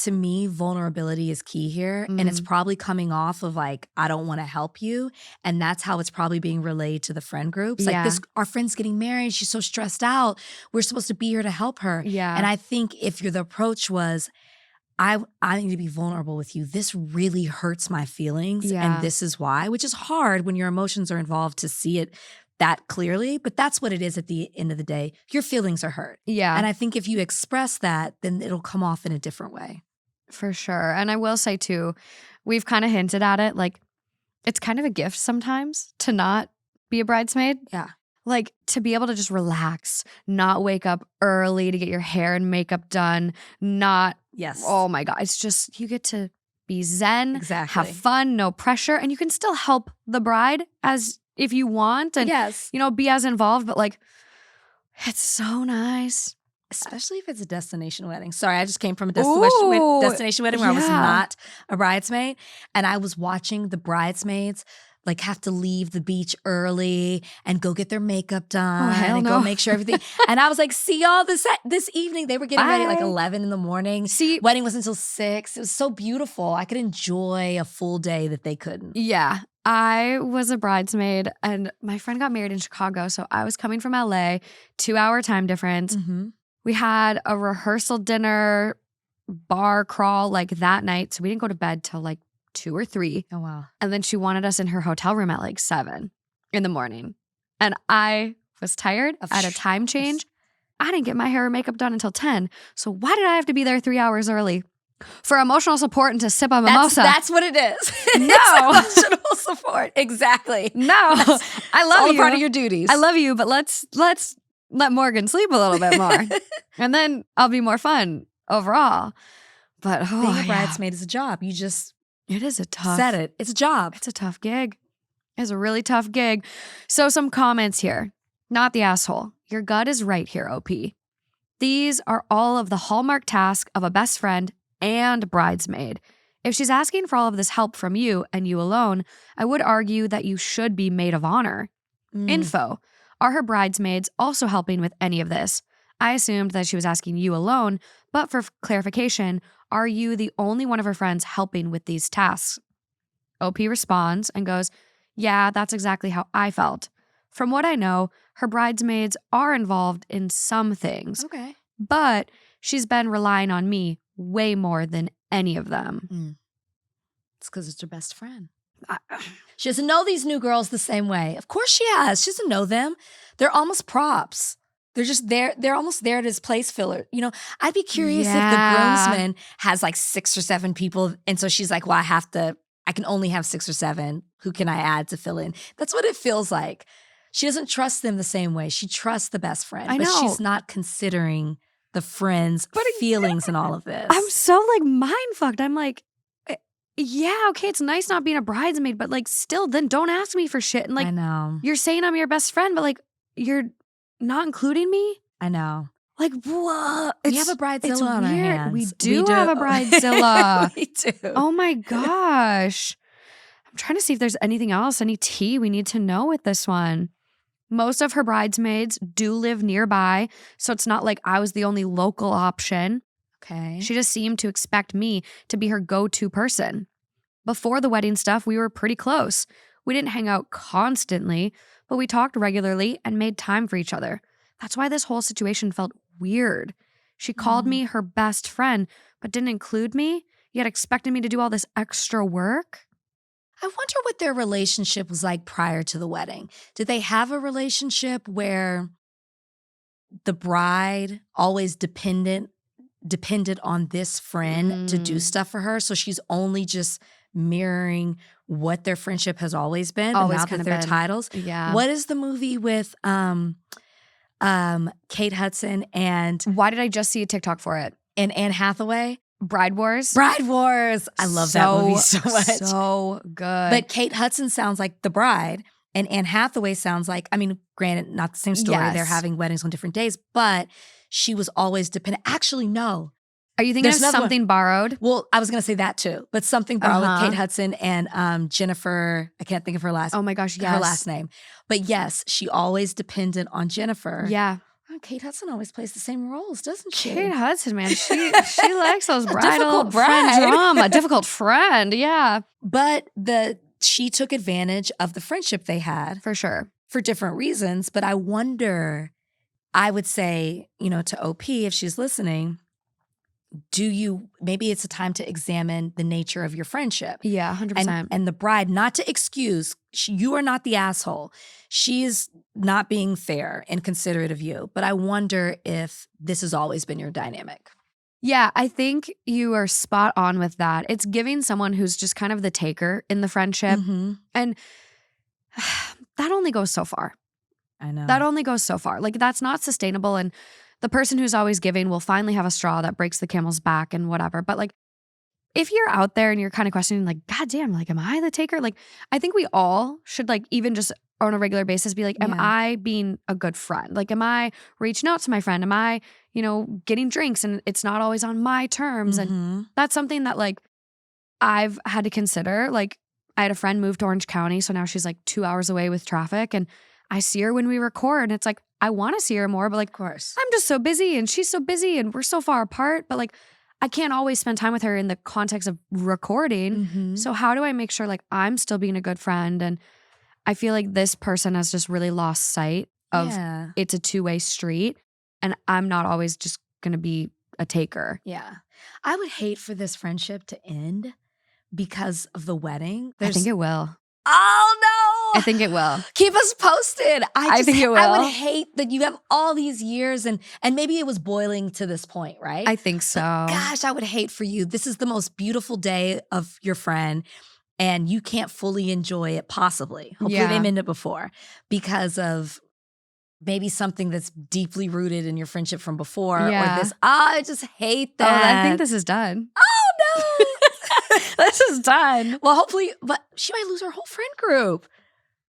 to me, vulnerability is key here. Mm-hmm. And it's probably coming off of like, I don't want to help you. And that's how it's probably being relayed to the friend groups. Like our friend's getting married. She's so stressed out. We're supposed to be here to help her. Yeah. And I think if the approach was, I need to be vulnerable with you. This really hurts my feelings. Yeah. And this is why, which is hard when your emotions are involved to see it that clearly. But that's what it is at the end of the day. Your feelings are hurt. Yeah. And I think if you express that, then it'll come off in a different way. For sure. And I will say too, we've kind of hinted at it. Like it's kind of a gift sometimes to not be a bridesmaid. Yeah. Like to be able to just relax, not wake up early to get your hair and makeup done, Yes. Oh my God. It's just, you get to be zen, exactly. have fun, no pressure. And you can still help the bride as if you want and, be as involved. But like, it's so nice. Especially if it's a destination wedding. Sorry, I just came from a destination wedding where I was not a bridesmaid. And I was watching the bridesmaids like have to leave the beach early and go get their makeup done go make sure everything. And I was like, see y'all this evening. They were getting ready at like 11 in the morning. Wedding was until 6. It was so beautiful. I could enjoy a full day that they couldn't. Yeah. I was a bridesmaid and my friend got married in Chicago. So I was coming from LA, 2-hour time difference. Mm-hmm. We had a rehearsal dinner, bar crawl like that night. So we didn't go to bed till like 2 or 3. Oh, wow. And then she wanted us in her hotel room at like 7 in the morning. And I was tired. I had a time change. I didn't get my hair and makeup done until 10. So why did I have to be there 3 hours early? For emotional support and to sip a mimosa. That's what it is. No. Emotional support. Exactly. No. I love all you. part of your duties. I love you, but let's let Morgan sleep a little bit more. And then I'll be more fun overall. But being a bridesmaid is a job. You just it is a tough said it. It's a job. It's a tough gig. It's a really tough gig. So some comments here. Not the asshole. Your gut is right here, OP. These are all of the hallmark tasks of a best friend and bridesmaid. If she's asking for all of this help from you and you alone, I would argue that you should be maid of honor. Info. Are her bridesmaids also helping with any of this? I assumed that she was asking you alone, but for clarification, are you the only one of her friends helping with these tasks? OP responds and goes, yeah, that's exactly how I felt. From what I know, her bridesmaids are involved in some things. Okay. But she's been relying on me way more than any of them. It's because it's her best friend. She doesn't know these new girls the same way. Of course she has. She doesn't know them. They're almost props. They're just there. They're almost there as place filler. You know, I'd be curious if the groomsman has like 6 or 7 people. And so she's like, well, I can only have 6 or 7. Who can I add to fill in? That's what it feels like. She doesn't trust them the same way. She trusts the best friend. I know. But she's not considering the friend's feelings and all of this. I'm so like mind fucked. I'm like, yeah, okay, it's nice not being a bridesmaid, but like still, then don't ask me for shit. And like, I know. You're saying I'm your best friend, but like, you're not including me? I know. Like, what? We have a bridezilla on our hands. We do have a bridezilla. We do. Oh my gosh. I'm trying to see if there's anything else, any tea we need to know with this one. Most of her bridesmaids do live nearby, so it's not like I was the only local option. Okay. She just seemed to expect me to be her go-to person. Before the wedding stuff, we were pretty close. We didn't hang out constantly, but we talked regularly and made time for each other. That's why this whole situation felt weird. She called me her best friend, but didn't include me, yet expected me to do all this extra work. I wonder what their relationship was like prior to the wedding. Did they have a relationship where the bride always depended on this friend to do stuff for her? So she's only just mirroring what their friendship has always been, but now that they're titles. Yeah. What is the movie with Kate Hudson and Why did I just see a TikTok for it? and Anne Hathaway? Bride Wars? Bride Wars. I love that movie so much. So good. But Kate Hudson sounds like the bride, and Anne Hathaway sounds like, I mean, granted, not the same story. Yes. They're having weddings on different days, but she was always dependent. Actually, no. Are you thinking of Something Borrowed? Well, I was going to say that too, but Something Borrowed with Kate Hudson and Jennifer, I can't think of her last Oh my gosh, yes. her last name. But yes, she always depended on Jennifer. Yeah. Oh, Kate Hudson always plays the same roles, doesn't she? Kate Hudson, man. She likes those bridal difficult friend bride. drama. Difficult friend, yeah. But she took advantage of the friendship they had. For sure. For different reasons. But I wonder, I would say, to OP, if she's listening, maybe it's a time to examine the nature of your friendship. Yeah, 100%. And the bride, not to excuse, you are not the asshole. She is not being fair and considerate of you. But I wonder if this has always been your dynamic. Yeah, I think you are spot on with that. It's giving someone who's just kind of the taker in the friendship. Mm-hmm. And that only goes so far. I know. That only goes so far. Like, that's not sustainable. And the person who's always giving will finally have a straw that breaks the camel's back and whatever. But like, if you're out there and you're kind of questioning, like, God damn, like, am I the taker? Like, I think we all should, like, even just on a regular basis be like, am I being a good friend? Like, am I reaching out to my friend? Am I, getting drinks and it's not always on my terms? Mm-hmm. And that's something that, like, I've had to consider. Like, I had a friend move to Orange County, so now she's like 2 hours away with traffic, and I see her when we record, and it's like, I want to see her more, but like, Of course. I'm just so busy and she's so busy and we're so far apart, but like, I can't always spend time with her in the context of recording. Mm-hmm. So how do I make sure like I'm still being a good friend? And I feel like this person has just really lost sight of it's a two-way street. and I'm not always just going to be a taker. Yeah. I would hate for this friendship to end because of the wedding. I think it will. Oh no! I think it will. Keep us posted. I think it will. I would hate that you have all these years and maybe it was boiling to this point, right? I think so. But gosh, I would hate for you. This is the most beautiful day of your friend and you can't fully enjoy it possibly. Hopefully they meant it before because of maybe something that's deeply rooted in your friendship from before or this. I just hate that. Oh, I think this is done. Oh no. This is done. Well, hopefully, but she might lose her whole friend group.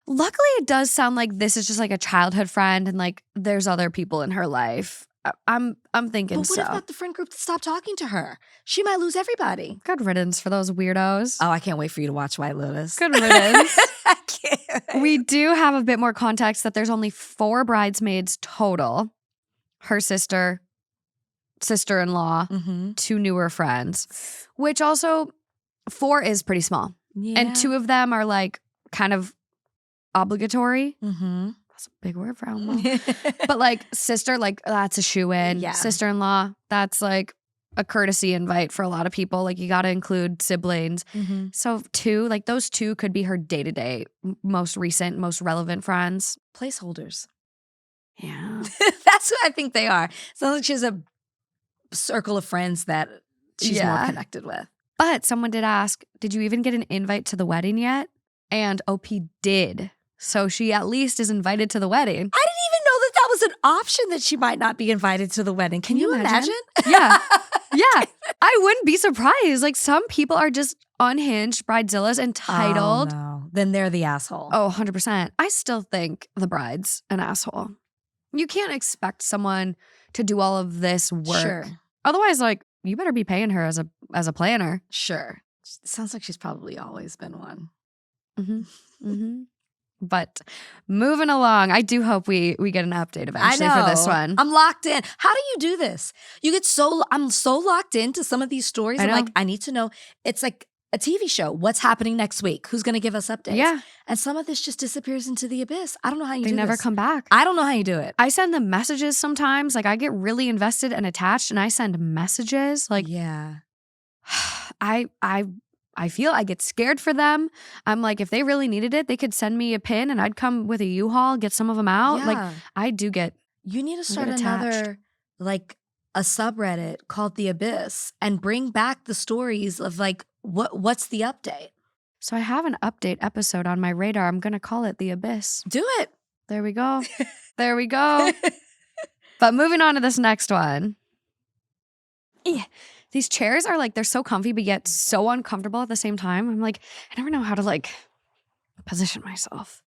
Luckily, it does sound like this is just like a childhood friend and like there's other people in her life. I'm thinking But what so. about the friend group that stopped talking to her? She might lose everybody. Good riddance for those weirdos. Oh, I can't wait for you to watch White Lotus. Good riddance. I can't. We do have a bit more context that there's only 4 bridesmaids total. Her sister, sister-in-law, 2 newer friends, which also 4 is pretty small. Yeah. And 2 of them are like kind of obligatory. That's a big word for Elmo. But like sister, like that's a shoe-in. Yeah. Sister-in-law, that's like a courtesy invite for a lot of people. Like you got to include siblings. So 2, like those 2 could be her day-to-day, most recent, most relevant friends. Placeholders. Yeah. That's what I think they are. Sounds like she has a circle of friends that she's more connected with. But someone did ask, did you even get an invite to the wedding yet? And OP did. So she at least is invited to the wedding. I didn't even know that that was an option that she might not be invited to the wedding. Can you imagine? Yeah. Yeah. I wouldn't be surprised. Like some people are just unhinged, bridezillas, entitled. Oh, no. Then they're the asshole. Oh, 100%. I still think the bride's an asshole. You can't expect someone to do all of this work. Sure. Otherwise, like, you better be paying her as a planner. Sure. Sounds like she's probably always been one. But moving along, I do hope we get an update eventually for this one. I'm locked in. How do you do this? I'm so locked into some of these stories. I'm like, I need to know. It's like a TV show. What's happening next week? Who's going to give us updates? Yeah. And some of this just disappears into the abyss. I don't know how you do this. They never come back. I don't know how you do it. I send them messages sometimes. Like I get really invested and attached and I send messages. Like, yeah. I feel I get scared for them. I'm like, if they really needed it, they could send me a pin and I'd come with a U-Haul, get some of them out. Yeah. Like I do get You need to start attached. another, like a subreddit called The Abyss and bring back the stories of like, what's the update? So I have an update episode on my radar. I'm going to call it The Abyss. Do it. There we go. There we go. But moving on to this next one. These chairs are like, they're so comfy, but yet so uncomfortable at the same time. I'm like, I never know how to like position myself.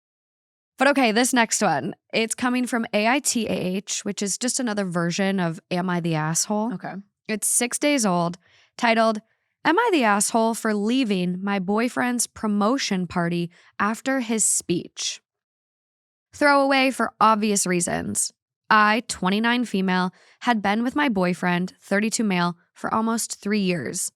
But okay, this next one, it's coming from AITAH, which is just another version of Am I the Asshole? Okay. It's 6 days old, titled, Am I the Asshole for Leaving My Boyfriend's Promotion Party After His Speech? Throwaway for obvious reasons. I, 29 female, had been with my boyfriend, 32 male, for almost 3 years.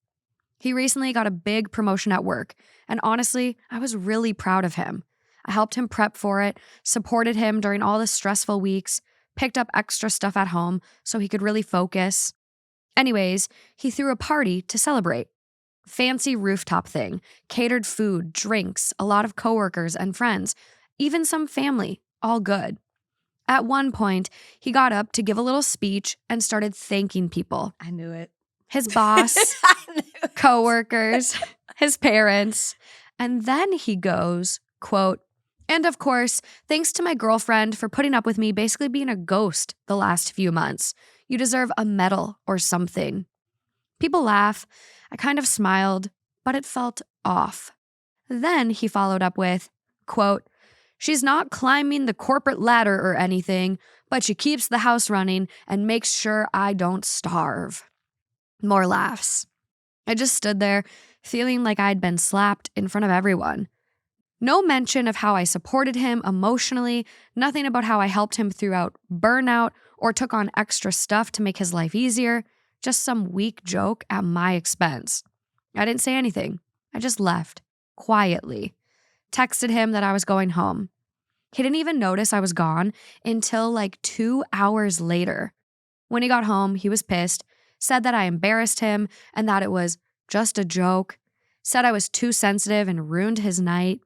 He recently got a big promotion at work, and honestly, I was really proud of him. I helped him prep for it, supported him during all the stressful weeks, picked up extra stuff at home so he could really focus. Anyways, he threw a party to celebrate. Fancy rooftop thing, catered food, drinks, a lot of coworkers and friends, even some family, all good. At one point, he got up to give a little speech and started thanking people. I knew it. His boss, coworkers, his parents. And then he goes, quote, and of course, thanks to my girlfriend for putting up with me basically being a ghost the last few months. You deserve a medal or something. People laugh. I kind of smiled, but it felt off. Then he followed up with, quote, she's not climbing the corporate ladder or anything, but she keeps the house running and makes sure I don't starve. More laughs. I just stood there, feeling like I'd been slapped in front of everyone. No mention of how I supported him emotionally, nothing about how I helped him throughout burnout or took on extra stuff to make his life easier, just some weak joke at my expense. I didn't say anything. I just left, quietly. Texted him that I was going home. He didn't even notice I was gone until like 2 hours later. When he got home, he was pissed, said that I embarrassed him and that it was just a joke, said I was too sensitive and ruined his night.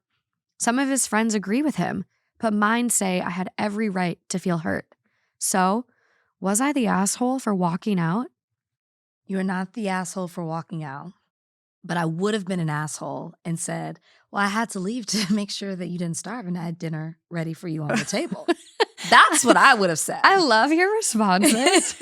Some of his friends agree with him, but mine say I had every right to feel hurt. So, was I the asshole for walking out? You're not the asshole for walking out, but I would have been an asshole and said, well, I had to leave to make sure that you didn't starve and I had dinner ready for you on the table. That's what I would have said. I love your responses.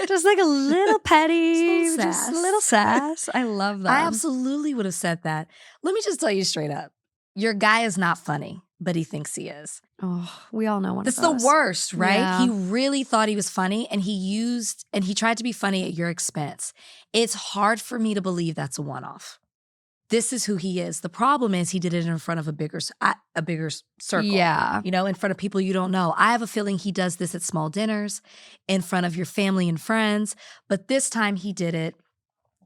Just like a little petty, Just a little just a sass. little sass. I love them. I absolutely would have said that. Let me just tell you straight up. Your guy is not funny, but he thinks he is. Oh, we all know one That's of the those. worst, right? Yeah. He really thought he was funny and he tried to be funny at your expense. It's hard for me to believe that's a one-off. This is who he is. The problem is he did it in front of a bigger circle. Yeah. You know, in front of people you don't know. I have a feeling he does this at small dinners, in front of your family and friends, but this time he did it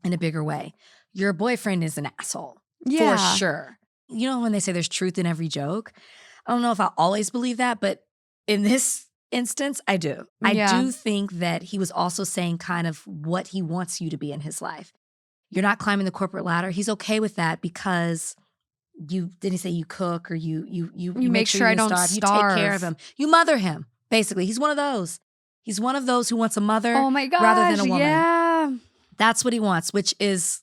in a bigger way. Your boyfriend is an asshole. Yeah. For sure. You know when they say there's truth in every joke? I don't know if I always believe that, but in this instance, I do. Yeah. I do think that he was also saying kind of what he wants you to be in his life. You're not climbing the corporate ladder. He's okay with that because didn't he say you cook or you make sure I don't starve. You take care of him. You mother him, basically. He's one of those. He's one of those who wants a mother Oh my gosh. rather than a woman. Yeah. That's what he wants, which is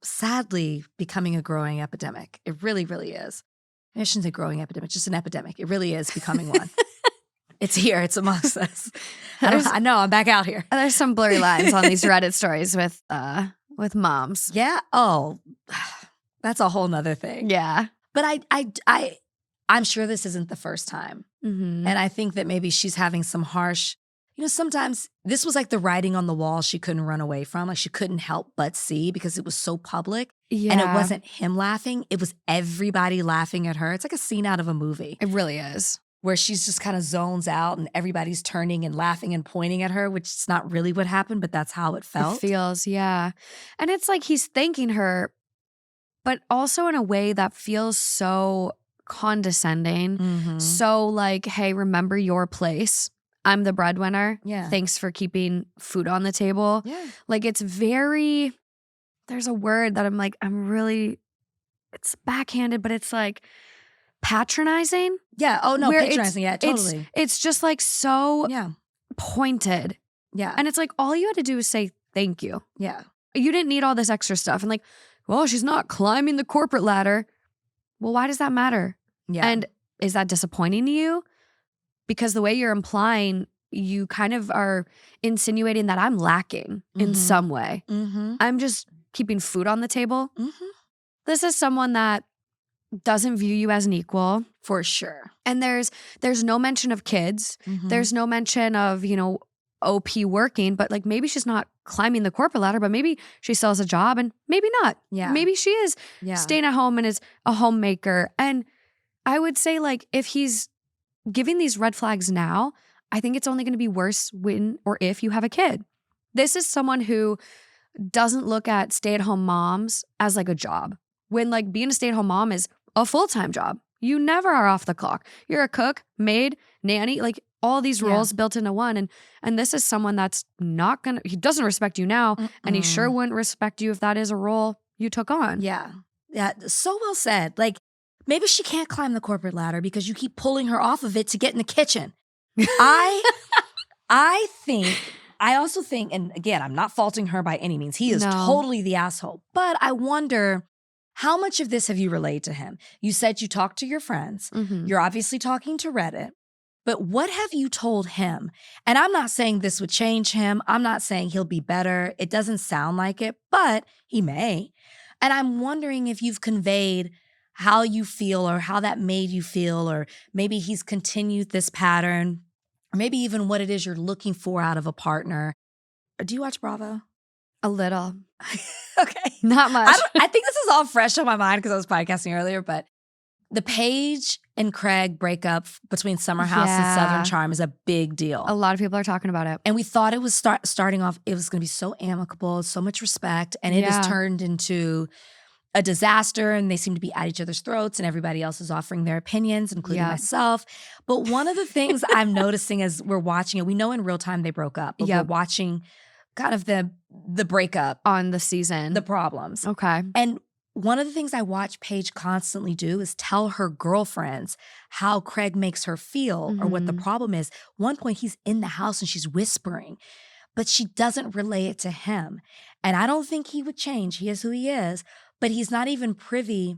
sadly becoming a growing epidemic. It really, really is. I shouldn't say growing epidemic, just an epidemic. It really is becoming one. It's here. It's amongst us. I know. I'm back out here. There's some blurry lines on these Reddit stories with moms. Yeah. Oh, that's a whole nother thing. Yeah. But I'm sure this isn't the first time. Mm-hmm. And I think that maybe she's having some harsh, sometimes this was like the writing on the wall she couldn't run away from. Like she couldn't help but see because it was so public. Yeah. And it wasn't him laughing. It was everybody laughing at her. It's like a scene out of a movie. It really is. Where she's just kind of zones out and everybody's turning and laughing and pointing at her, which is not really what happened, but that's how it felt. It feels, yeah. And it's like he's thanking her, but also in a way that feels so condescending. Mhm. So like, hey, remember your place. I'm the breadwinner. Yeah. Thanks for keeping food on the table. Yeah. Like it's there's a word that it's backhanded, but it's like patronizing. Yeah. Oh, no, Where patronizing. Yeah, totally. It's just like so Yeah. pointed. Yeah. And it's like all you had to do was say thank you. Yeah. You didn't need all this extra stuff. And like, well, she's not climbing the corporate ladder. Well, why does that matter? Yeah. And is that disappointing to you? Because the way you're implying, you kind of are insinuating that I'm lacking in Mhm. some way. Mm-hmm. I'm just keeping food on the table. Mm-hmm. This is someone that doesn't view you as an equal. For sure. And there's no mention of kids. Mhm. There's no mention of, OP working, but like maybe she's not climbing the corporate ladder, but maybe she still has a job and maybe not. Yeah. Maybe she is Yeah. staying at home and is a homemaker. And I would say like if he's giving these red flags now, I think it's only going to be worse when or if you have a kid. This is someone who doesn't look at stay-at-home moms as like a job. When like being a stay-at-home mom is a full-time job. You never are off the clock. You're a cook, maid, nanny, like all these roles built into one. And this is someone that's he doesn't respect you now. And he sure wouldn't respect you if that is a role you took on. Yeah. Yeah. So well said. Like maybe she can't climb the corporate ladder because you keep pulling her off of it to get in the kitchen. I also think, and again, I'm not faulting her by any means. He is No. totally the asshole. But I wonder, how much of this have you relayed to him? You said you talked to your friends. Mhm. You're obviously talking to Reddit. But what have you told him? And I'm not saying this would change him. I'm not saying he'll be better. It doesn't sound like it, but he may. And I'm wondering if you've conveyed how you feel or how that made you feel, or maybe he's continued this pattern, or maybe even what it is you're looking for out of a partner. Do you watch Bravo? A little. Okay. Not much. I think this is all fresh on my mind because I was podcasting earlier, but the Paige and Craig breakup between Summer House and Yeah. Southern Charm is a big deal. A lot of people are talking about it. And we thought it was starting off, it was going to be so amicable, so much respect. And it Yeah. has turned into a disaster and they seem to be at each other's throats and everybody else is offering their opinions, including myself. But one of the things I'm noticing as we're watching it, we know in real time they broke up, but we're watching kind of the breakup on the season, the problems. Okay. And one of the things I watch Paige constantly do is tell her girlfriends how Craig makes her feel or what the problem is. One point he's in the house and she's whispering, but she doesn't relay it to him. And I don't think he would change. He is who he is, but he's not even privy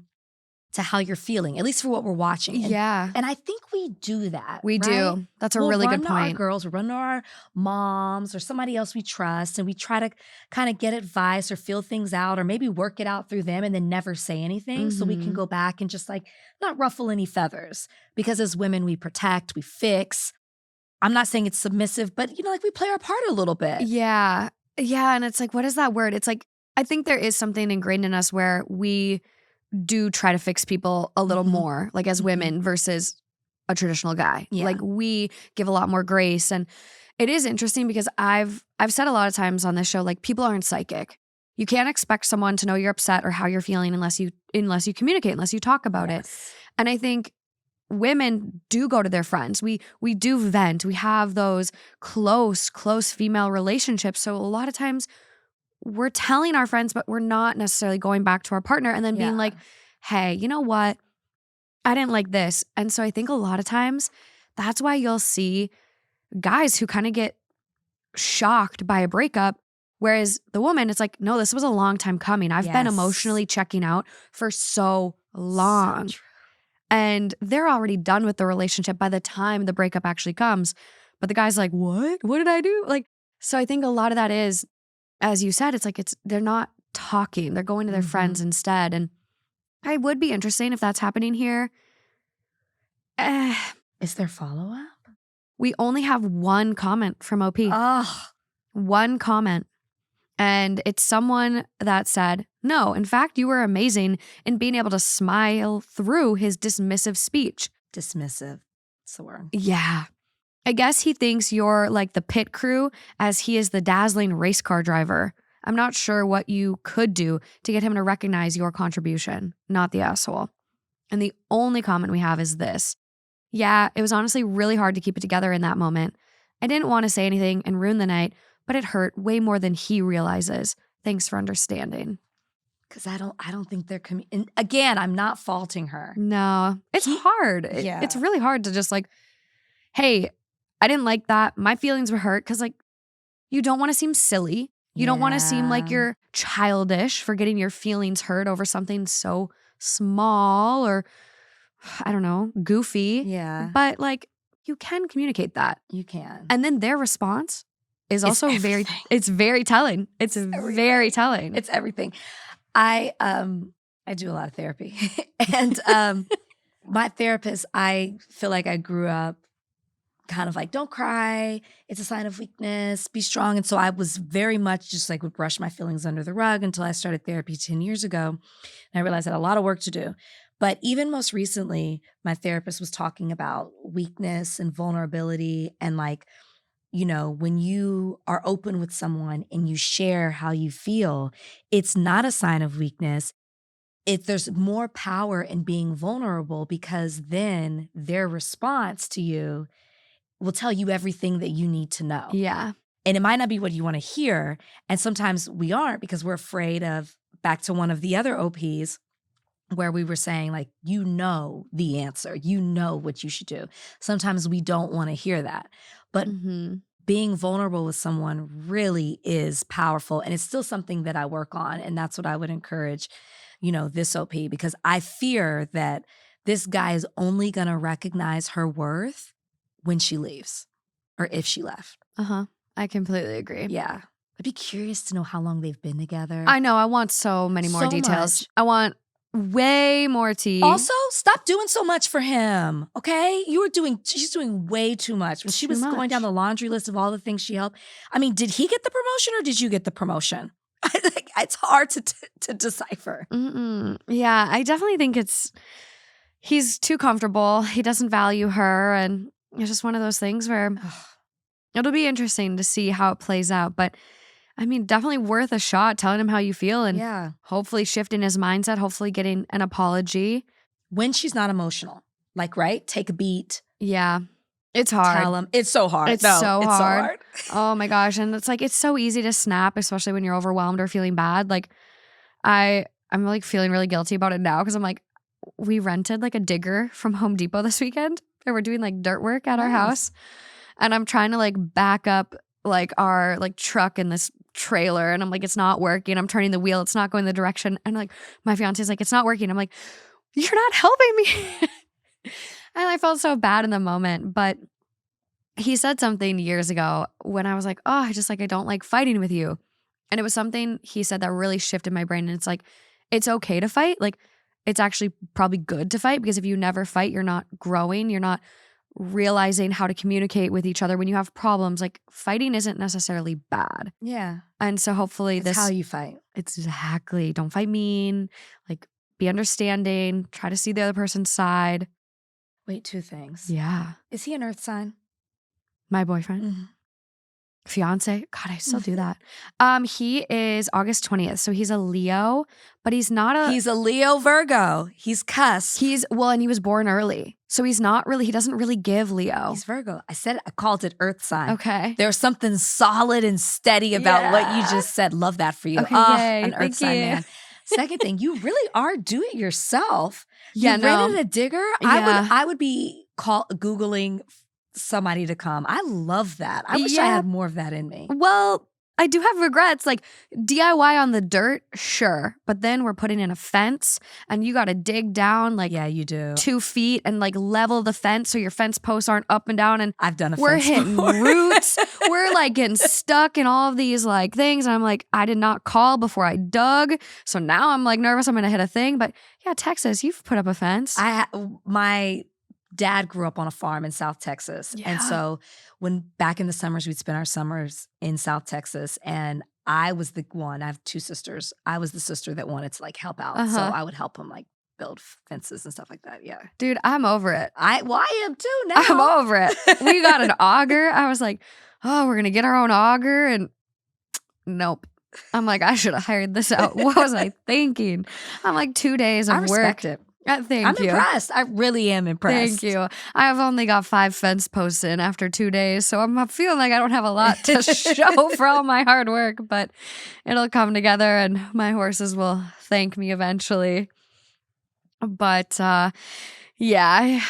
to how you're feeling, at least for what we're watching. And I think we do that. We do. That's a really good point. We'll run to our girls, we'll run to our moms or somebody else we trust, and we try to kind of get advice or feel things out or maybe work it out through them and then never say anything so we can go back and just like not ruffle any feathers. Because as women, we protect, we fix. I'm not saying it's submissive, but like we play our part a little bit. Yeah. Yeah. And it's like, what is that word? It's like, I think there is something ingrained in us where we do try to fix people a little more, like as women versus a traditional guy. Like we give a lot more grace. And it is interesting because I've said a lot of times on this show, like people aren't psychic. You can't expect someone to know you're upset or how you're feeling unless you communicate, unless you talk about it. And I think women do go to their friends. We do vent. We have those close female relationships. So a lot of times we're telling our friends, but we're not necessarily going back to our partner and then being like, hey, you know what? I didn't like this. And so I think a lot of times that's why you'll see guys who kind of get shocked by a breakup. Whereas the woman, it's like, no, this was a long time coming. I've been emotionally checking out for so long. So true. And they're already done with the relationship by the time the breakup actually comes. But the guy's like, what? What did I do? Like, so I think a lot of that is, as you said, it's like they're not talking. They're going to their friends instead. And I would be interesting if that's happening here. Is there follow-up? We only have one comment from OP. One comment. And it's someone that said, no, in fact, you were amazing in being able to smile through his dismissive speech. Dismissive. That's the word. Yeah. I guess he thinks you're like the pit crew as he is the dazzling race car driver. I'm not sure what you could do to get him to recognize your contribution, not the asshole. And the only comment we have is this. Yeah, it was honestly really hard to keep it together in that moment. I didn't want to say anything and ruin the night, but it hurt way more than he realizes. Thanks for understanding. Because I don't think they're and again, I'm not faulting her. No, it's hard. It's really hard to just like, hey, I didn't like that. My feelings were hurt because like you don't want to seem silly. You don't want to seem like you're childish for getting your feelings hurt over something so small or I don't know, goofy. Yeah. But like you can communicate that. You can. And then their response is also very telling. It's very telling. It's everything. I do a lot of therapy. And my therapist, I feel like I grew up kind of like, don't cry. It's a sign of weakness. Be strong. And so I was very much just like would brush my feelings under the rug until I started therapy 10 years ago. And I realized I had a lot of work to do. But even most recently, my therapist was talking about weakness and vulnerability and like, when you are open with someone and you share how you feel, it's not a sign of weakness. There's more power in being vulnerable because then their response to you will tell you everything that you need to know. Yeah. And it might not be what you want to hear. And sometimes we aren't because we're afraid of, back to one of the other OPs, where we were saying like, the answer, what you should do. Sometimes we don't want to hear that. But being vulnerable with someone really is powerful. And it's still something that I work on. And that's what I would encourage, this OP, because I fear that this guy is only going to recognize her worth when she leaves or if she left. I completely agree. Yeah. I'd be curious to know how long they've been together. I know. I want so many more details. I want way more tea. Also, stop doing so much for him, okay? She's doing way too much. When she was going down the laundry list of all the things she helped, I mean, did he get the promotion or did you get the promotion? It's hard to decipher. Yeah, I definitely think he's too comfortable. He doesn't value her. And it's just one of those things where it'll be interesting to see how it plays out. But I mean, definitely worth a shot telling him how you feel and Yeah. hopefully shifting his mindset, hopefully getting an apology. When she's not emotional, like, right? Take a beat. Yeah. It's hard. Tell him. It's so hard. It's No, so it's hard. Oh my gosh. And it's like, it's so easy to snap, especially when you're overwhelmed or feeling bad. Like I'm like feeling really guilty about it now because I'm like, we rented like a digger from Home Depot this weekend and we're doing like dirt work at our house. And I'm trying to like back up like our like truck in this trailer. And I'm like, it's not working. I'm turning the wheel. It's not going the direction. And like my fiance's like, it's not working. I'm like, you're not helping me. And I felt so bad in the moment, but he said something years ago when I was like, oh, I don't like fighting with you. And it was something he said that really shifted my brain. And it's like, it's okay to fight. Like, it's actually probably good to fight because if you never fight, you're not growing. You're not realizing how to communicate with each other when you have problems. Like, fighting isn't necessarily bad. Yeah. And so hopefully That's how you fight. Exactly. Don't fight mean. Like, be understanding. Try to see the other person's side. Wait, 2 things. Yeah. Is he an earth sign? My boyfriend. Mm-hmm. Fiance. God, I still do that. He is August 20th. So he's a Leo, but he's not He's a Leo Virgo. He's cuss. And he was born early. So he doesn't really give Leo. He's Virgo. I called it earth sign. Okay. There's something solid and steady about what you just said. Love that for you. Okay, An earth sign man. Second thing, you really are do it yourself. Yeah, you rented a digger. Yeah. I would be Googling somebody to come. I love that. I wish I had more of that in me. Well, I do have regrets. Like DIY on the dirt, sure. But then we're putting in a fence and you got to dig down like you do 2 feet and like level the fence so your fence posts aren't up and down. And I've done a we're fence hitting before. roots. We're like getting stuck in all of these like things. And I'm like, I did not call before I dug. So now I'm like nervous I'm going to hit a thing. But yeah, Texas, you've put up a fence. My dad grew up on a farm in South Texas. Yeah. And so back in the summers, we'd spend our summers in South Texas. And I was the one, I have 2 sisters. I was the sister that wanted to like help out. So I would help them like build fences and stuff like that. Yeah. Dude, I'm over it. I am too now. I'm over it. We got an auger. I was like, oh, we're going to get our own auger. And nope. I'm like, I should have hired this out. What was I thinking? I'm like 2 days of I respect work. it. Thank you. I'm impressed. I really am impressed. Thank you. I've only got 5 fence posts in after 2 days, so I'm feeling like I don't have a lot to show for all my hard work, but it'll come together and my horses will thank me eventually. But yeah,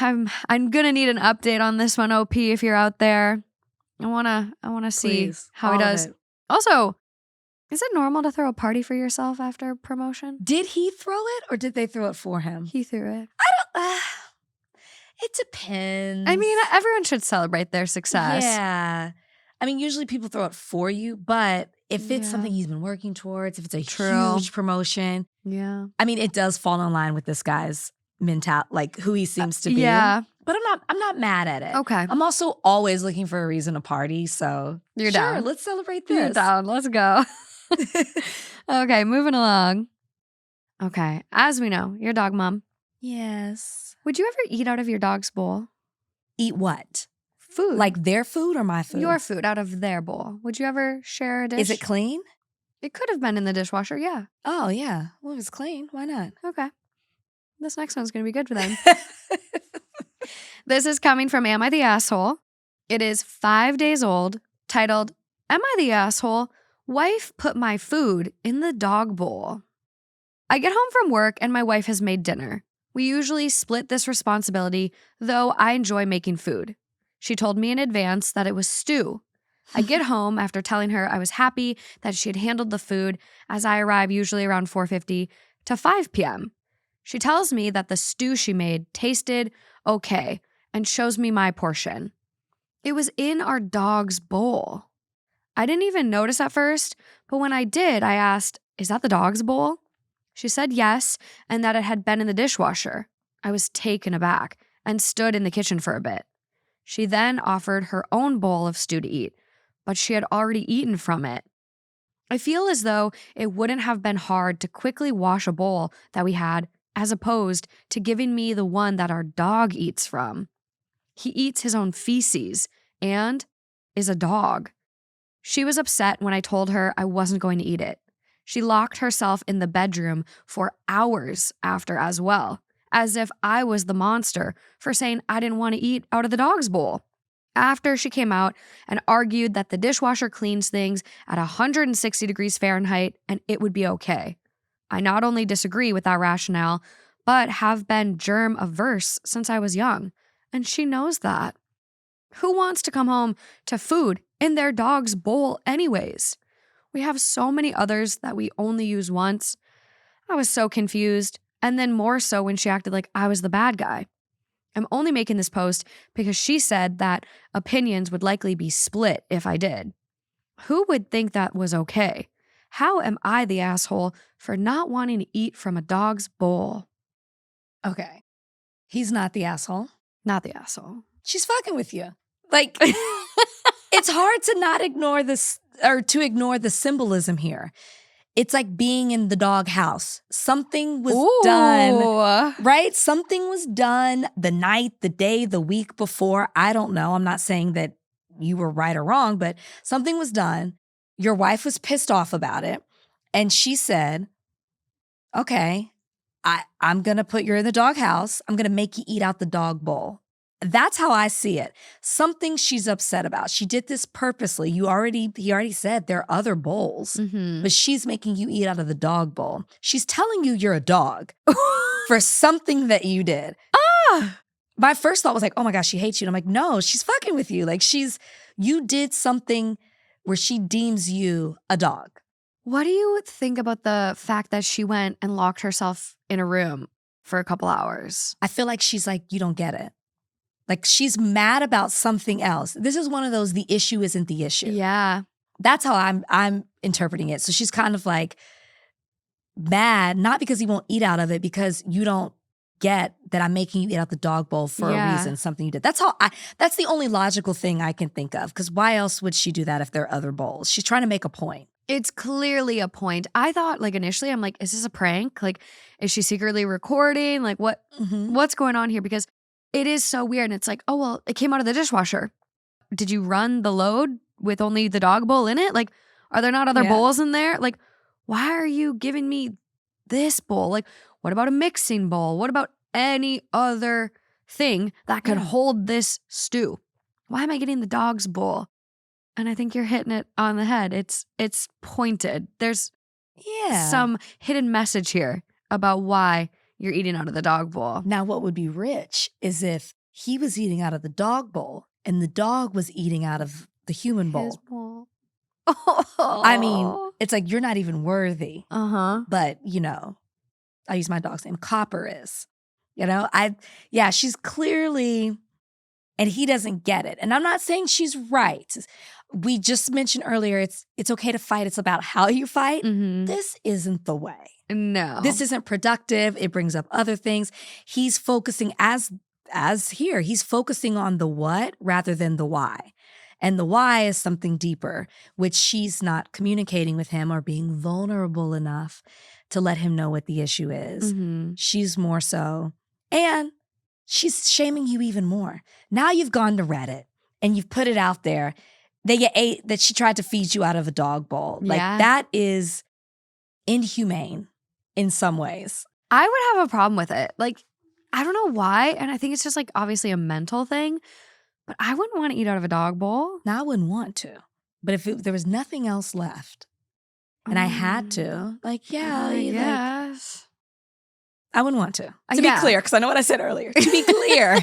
I'm gonna need an update on this one, OP, if you're out there. I wanna see how he does. Also, is it normal to throw a party for yourself after promotion? Did he throw it or did they throw it for him? He threw it. It depends. I mean, everyone should celebrate their success. Yeah. I mean, usually people throw it for you, but if it's something he's been working towards, if it's a huge promotion, I mean, it does fall in line with this guy's mentality, like who he seems to be. Yeah. But I'm not mad at it. Okay. I'm also always looking for a reason to party, so you're sure, down. let's celebrate this. You're down. Let's go. Okay, moving along. Okay, as we know, your dog mom. Yes. Would you ever eat out of your dog's bowl? Eat what? Food. Like their food or my food? Your food out of their bowl. Would you ever share a dish? Is it clean? It could have been in the dishwasher, yeah. Oh, yeah. Well, if it's clean, why not? Okay. This next one's going to be good for them. This is coming from Am I the Asshole? It is 5 days old, titled, Am I the Asshole? Wife put my food in the dog bowl. I get home from work and my wife has made dinner. We usually split this responsibility, though I enjoy making food. She told me in advance that it was stew. I get home after telling her I was happy that she had handled the food, as I arrive usually around 4:50 to 5 p.m. She tells me that the stew she made tasted okay and shows me my portion. It was in our dog's bowl. I didn't even notice at first, but when I did, I asked, is that the dog's bowl? She said yes, and that it had been in the dishwasher. I was taken aback and stood in the kitchen for a bit. She then offered her own bowl of stew to eat, but she had already eaten from it. I feel as though it wouldn't have been hard to quickly wash a bowl that we had, as opposed to giving me the one that our dog eats from. He eats his own feces and is a dog. She was upset when I told her I wasn't going to eat it. She locked herself in the bedroom for hours after as well, as if I was the monster for saying I didn't want to eat out of the dog's bowl. After she came out and argued that the dishwasher cleans things at 160 degrees Fahrenheit and it would be okay. I not only disagree with that rationale, but have been germ averse since I was young, and she knows that. Who wants to come home to food in their dog's bowl anyways? We have so many others that we only use once. I was so confused, and then more so when she acted like I was the bad guy. I'm only making this post because she said that opinions would likely be split if I did. Who would think that was okay? How am I the asshole for not wanting to eat from a dog's bowl? Okay. He's not the asshole. Not the asshole. She's fucking with you. Like, it's hard to not ignore this or to ignore the symbolism here. It's like being in the dog house. Something was done, right? Something was done the night, the day, the week before. I don't know. I'm not saying that you were right or wrong, but something was done. Your wife was pissed off about it. And she said, okay, I'm going to put you in the dog house. I'm going to make you eat out the dog bowl. That's how I see it. Something she's upset about. She did this purposely. He already said there are other bowls, but she's making you eat out of the dog bowl. She's telling you you're a dog for something that you did. My first thought was like, oh my gosh, she hates you. And I'm like, no, she's fucking with you. Like you did something where she deems you a dog. What do you think about the fact that she went and locked herself in a room for a couple hours? I feel like she's like, you don't get it. Like she's mad about something else. This is one of those, the issue isn't the issue. Yeah. That's how I'm interpreting it. So she's kind of like mad, not because he won't eat out of it, because you don't get that I'm making you eat out the dog bowl for a reason, something you did. That's the only logical thing I can think of, because why else would she do that if there are other bowls? She's trying to make a point. It's clearly a point. I thought, like, initially, I'm like, is this a prank? Like, is she secretly recording? Like, what's going on here? Because it is so weird. And it's like, oh, well, it came out of the dishwasher. Did you run the load with only the dog bowl in it? Like, are there not other bowls in there? Like, why are you giving me this bowl? Like, what about a mixing bowl? What about any other thing that could hold this stew? Why am I getting the dog's bowl? And I think you're hitting it on the head. It's pointed. There's some hidden message here about why you're eating out of the dog bowl. Now, what would be rich is if he was eating out of the dog bowl and the dog was eating out of the human bowl. His bowl. I mean, it's like you're not even worthy. Uh-huh. But, you know, I use my dog's name. Copper is. You know, she's clearly, and he doesn't get it. And I'm not saying she's right. We just mentioned earlier, it's okay to fight. It's about how you fight. This isn't the way. No. This isn't productive. It brings up other things. He's focusing as here, he's focusing on the what rather than the why. And the why is something deeper, which she's not communicating with him or being vulnerable enough to let him know what the issue is. She's more so. And she's shaming you even more. Now you've gone to Reddit and you've put it out there that she tried to feed you out of a dog bowl. Like that is inhumane in some ways. I would have a problem with it. Like, I don't know why. And I think it's just like obviously a mental thing, but I wouldn't want to eat out of a dog bowl. Now I wouldn't want to. But if there was nothing else left and I had to, like, I guess. I wouldn't want to. To be clear, because I know what I said earlier. To be clear,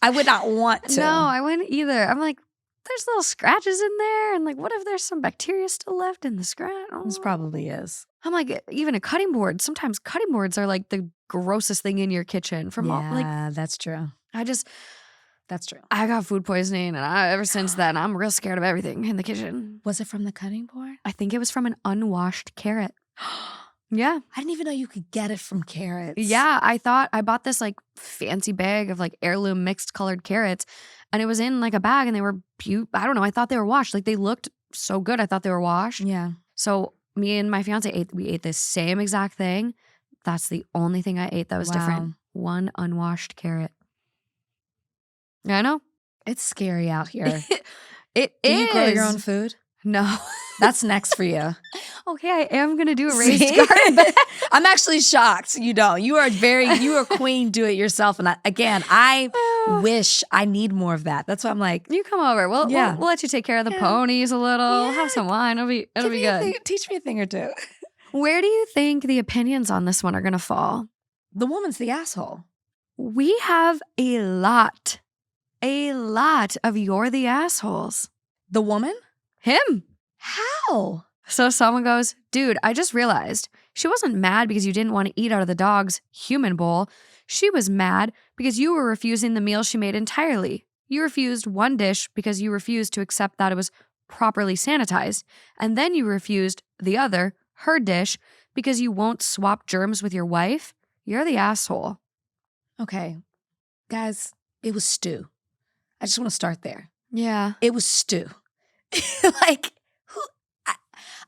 I would not want to. No, I wouldn't either. I'm like, there's little scratches in there. And like, what if there's some bacteria still left in the scratch? Oh. This probably is. I'm like, even a cutting board. Sometimes cutting boards are like the grossest thing in your kitchen. That's true. That's true. I got food poisoning, and ever since then, I'm real scared of everything in the kitchen. Was it from the cutting board? I think it was from an unwashed carrot. Yeah. I didn't even know you could get it from carrots. Yeah, I bought this like fancy bag of like heirloom mixed colored carrots, and it was in like a bag, and they were I don't know, I thought they were washed. Like they looked so good. I thought they were washed. Yeah. So me and my fiance ate this same exact thing. That's the only thing I ate that was different. One unwashed carrot. I know. It's scary out here. Do you grow your own food? No. That's next for you. Okay, I am going to do a raised See? garden bed. I'm actually shocked. You don't. You are queen, do it yourself. And I wish I need more of that. That's why I'm like, You come over. We'll let you take care of the ponies a little. We'll have some wine. It'll be good. Teach me a thing or two. Where do you think the opinions on this one are going to fall? The woman's the asshole. We have a lot of you're the assholes. The woman? Him. How? So someone goes, dude, I just realized she wasn't mad because you didn't want to eat out of the dog's human bowl. She was mad because you were refusing the meal she made entirely. You refused one dish because you refused to accept that it was properly sanitized. And then you refused the other, her dish, because you won't swap germs with your wife. You're the asshole. Okay. Guys, it was stew. I just want to start there. Yeah. It was stew.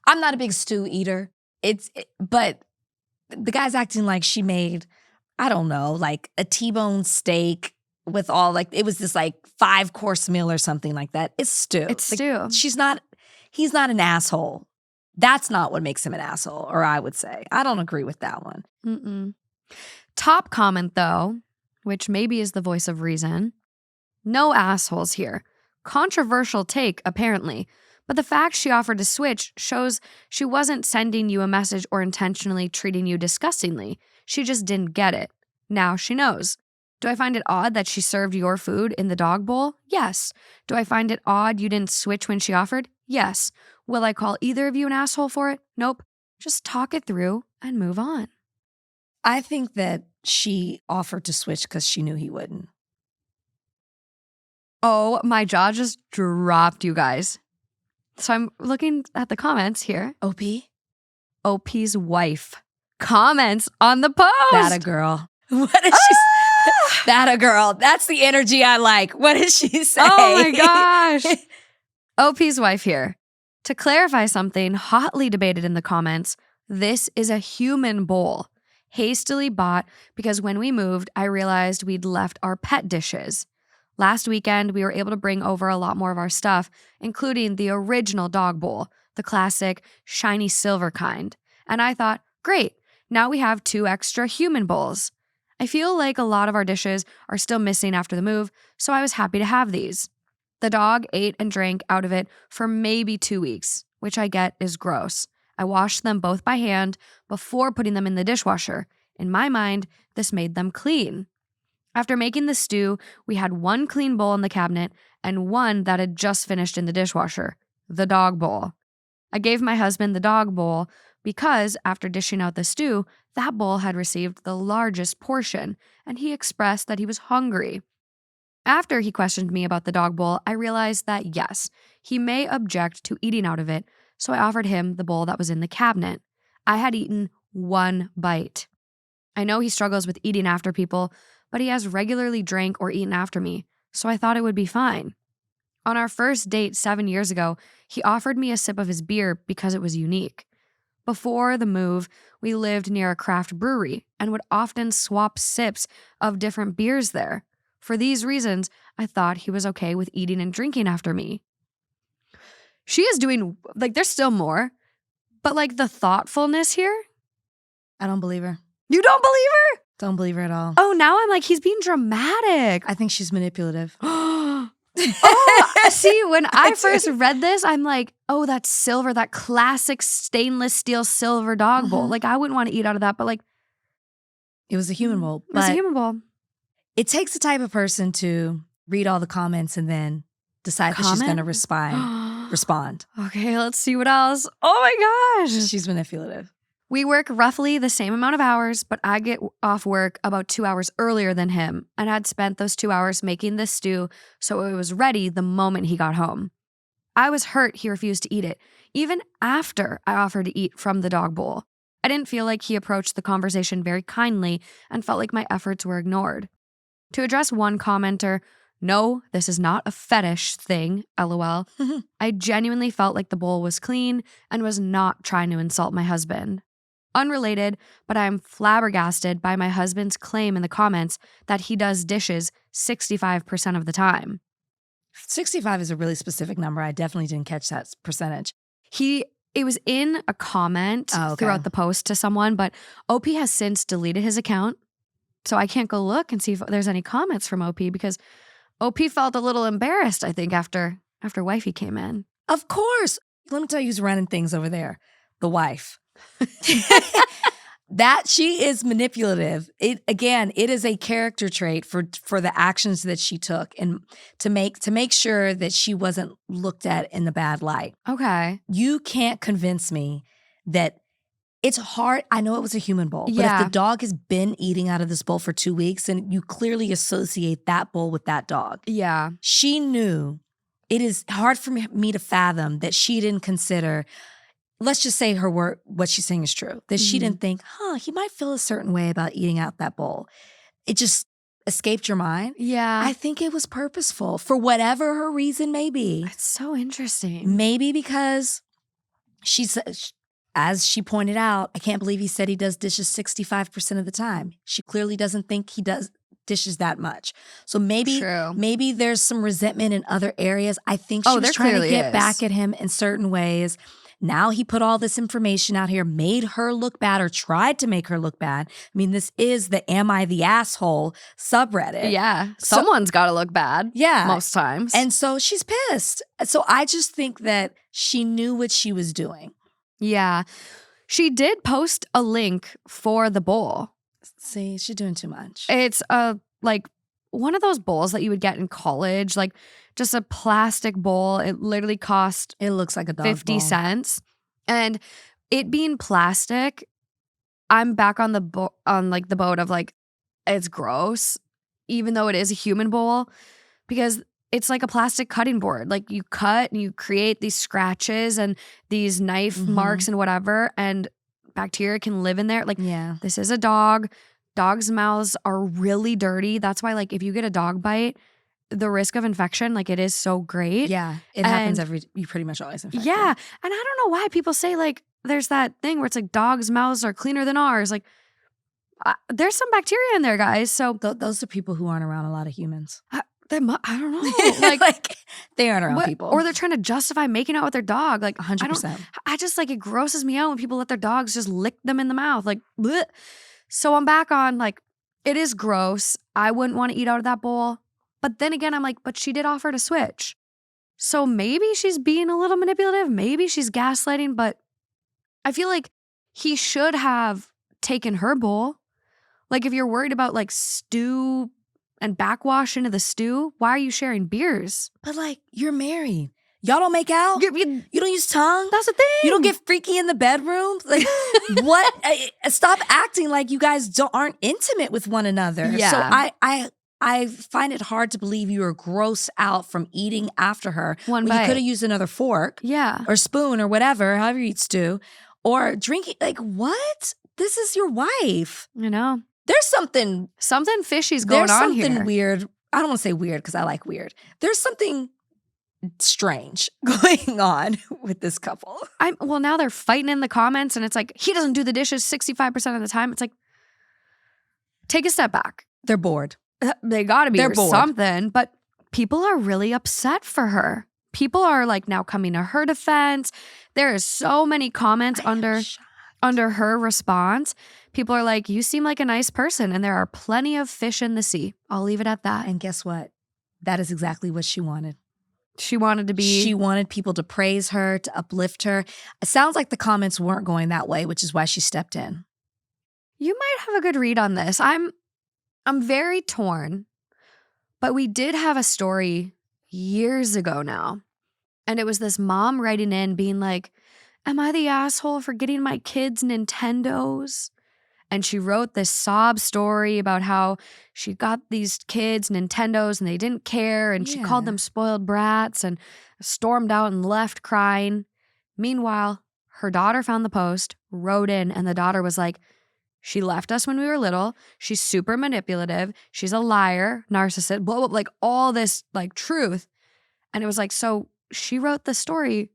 I'm not a big stew eater. But the guy's acting like she made, I don't know, like a T-bone steak with all it was this 5-course meal or something like that. It's stew. It's stew. He's not an asshole. That's not what makes him an asshole, or I would say. I don't agree with that one. Mm-mm. Top comment though, which maybe is the voice of reason. No assholes here. Controversial take, apparently. But the fact she offered to switch shows she wasn't sending you a message or intentionally treating you disgustingly. She just didn't get it. Now she knows. Do I find it odd that she served your food in the dog bowl? Yes. Do I find it odd you didn't switch when she offered? Yes. Will I call either of you an asshole for it? Nope. Just talk it through and move on. I think that she offered to switch because she knew he wouldn't. Oh, my jaw just dropped, you guys. So I'm looking at the comments here. OP? OP's wife comments on the post. That a girl. What is she? That a girl. That's the energy I like. What does she say? Oh my gosh. OP's wife here. To clarify something hotly debated in the comments, this is a human bowl. Hastily bought because when we moved, I realized we'd left our pet dishes. Last weekend, we were able to bring over a lot more of our stuff, including the original dog bowl, the classic shiny silver kind. And I thought, great, now we have 2 extra human bowls. I feel like a lot of our dishes are still missing after the move, so I was happy to have these. The dog ate and drank out of it for maybe 2 weeks, which I get is gross. I washed them both by hand before putting them in the dishwasher. In my mind, this made them clean. After making the stew, we had 1 clean bowl in the cabinet and 1 that had just finished in the dishwasher, the dog bowl. I gave my husband the dog bowl because after dishing out the stew, that bowl had received the largest portion, and he expressed that he was hungry. After he questioned me about the dog bowl, I realized that yes, he may object to eating out of it, so I offered him the bowl that was in the cabinet. I had eaten 1 bite. I know he struggles with eating after people, but he has regularly drank or eaten after me, so I thought it would be fine. On our first date 7 years ago, he offered me a sip of his beer because it was unique. Before the move, we lived near a craft brewery and would often swap sips of different beers there. For these reasons, I thought he was okay with eating and drinking after me. She is doing, there's still more, but the thoughtfulness here. I don't believe her. You don't believe her? Don't believe her at all. Oh, now I'm he's being dramatic. I think she's manipulative. Oh, see, when I first read this, I'm oh, that's silver, that classic stainless steel silver dog bowl. I wouldn't want to eat out of that, but it was a human bowl. It was a human bowl. It takes the type of person to read all the comments and then decide that she's going to respond. Okay, let's see what else. Oh my gosh. She's manipulative. We work roughly the same amount of hours, but I get off work about 2 hours earlier than him and had spent those 2 hours making this stew so it was ready the moment he got home. I was hurt he refused to eat it, even after I offered to eat from the dog bowl. I didn't feel like he approached the conversation very kindly and felt like my efforts were ignored. To address one commenter, no, this is not a fetish thing, LOL. I genuinely felt like the bowl was clean and was not trying to insult my husband. Unrelated, but I am flabbergasted by my husband's claim in the comments that he does dishes 65% of the time. 65 is a really specific number. I definitely didn't catch that percentage. It was in a comment throughout the post to someone, but OP has since deleted his account. So I can't go look and see if there's any comments from OP because OP felt a little embarrassed, I think, after wifey came in. Of course. Let me tell you who's running things over there. The wife. That she is manipulative. It is a character trait for the actions that she took and to make sure that she wasn't looked at in the bad light. Okay. You can't convince me that it's hard. I know it was a human bowl, but Yeah. if the dog has been eating out of this bowl for 2 weeks and you clearly associate that bowl with that dog. Yeah. She knew. It is hard for me to fathom that she didn't consider, let's just say what she's saying is true, that she didn't think, he might feel a certain way about eating out that bowl. It just escaped your mind. Yeah. I think it was purposeful for whatever her reason may be. It's so interesting. Maybe because as she pointed out, I can't believe he said he does dishes 65% of the time. She clearly doesn't think he does dishes that much. So maybe there's some resentment in other areas. I think she was trying to get back at him in certain ways. Now he put all this information out here, made her look bad or tried to make her look bad. I mean, this is the Am I the Asshole subreddit. Yeah. Someone's got to look bad. Yeah. Most times. And so she's pissed. So I just think that she knew what she was doing. Yeah. She did post a link for the bowl. See, she's doing too much. It's like one of those bowls that you would get in college, like just a plastic bowl. It literally cost It looks like a dog 50 bowl. cents. And it being plastic, I'm back on the boat of like it's gross, even though it is a human bowl, because it's like a plastic cutting board. Like you cut and you create these scratches and these knife marks and whatever, and bacteria can live in there. Like, this is a dog. Dogs' mouths are really dirty. That's why, like, if you get a dog bite, the risk of infection, like, it is so great. Yeah, it happens you pretty much always infect. Yeah, and I don't know why people say, like, there's that thing where it's like dogs' mouths are cleaner than ours. Like, there's some bacteria in there, guys. So those are people who aren't around a lot of humans. I don't know. Like they aren't around people. Or they're trying to justify making out with their dog. Like 100%. I just like, it grosses me out when people let their dogs just lick them in the mouth. Like, bleh. So I'm back on, like, it is gross. I wouldn't want to eat out of that bowl. But then again, I'm like, but she did offer to switch. So maybe she's being a little manipulative. Maybe she's gaslighting. But I feel like he should have taken her bowl. Like, if you're worried about, like, stew and backwash into the stew, why are you sharing beers? But, like, you're married. Y'all don't make out? You don't use tongue? That's the thing. You don't get freaky in the bedroom? Like, what? Stop acting like you guys aren't intimate with one another. Yeah. So I find it hard to believe you were grossed out from eating after her. One You bite. could have used another fork. Yeah. Or spoon or whatever, however you eat stew. Or drinking. Like, what? This is your wife. You know. There's something fishy's going on here. There's something weird. I don't want to say weird because I like weird. There's something strange going on with this couple. Well, now they're fighting in the comments and it's like, he doesn't do the dishes 65% of the time. It's like, take a step back. They're bored. They gotta be. They're or bored. Something. But people are really upset for her. People are like now coming to her defense. There is so many comments under her response. People are like, you seem like a nice person and there are plenty of fish in the sea. I'll leave it at that. And guess what? That is exactly what she wanted. She wanted people to praise her, to uplift her. It sounds like the comments weren't going that way, which is why she stepped in. You might have a good read on this. I'm very torn, but we did have a story years ago now. And it was this mom writing in being like, am I the asshole for getting my kids Nintendos? And she wrote this sob story about how she got these kids Nintendos and they didn't care. And she called them spoiled brats and stormed out and left crying. Meanwhile, her daughter found the post, wrote in, and the daughter was like, she left us when we were little. She's super manipulative. She's a liar, narcissist, blah, blah, blah, like all this like truth. And it was like, so she wrote the story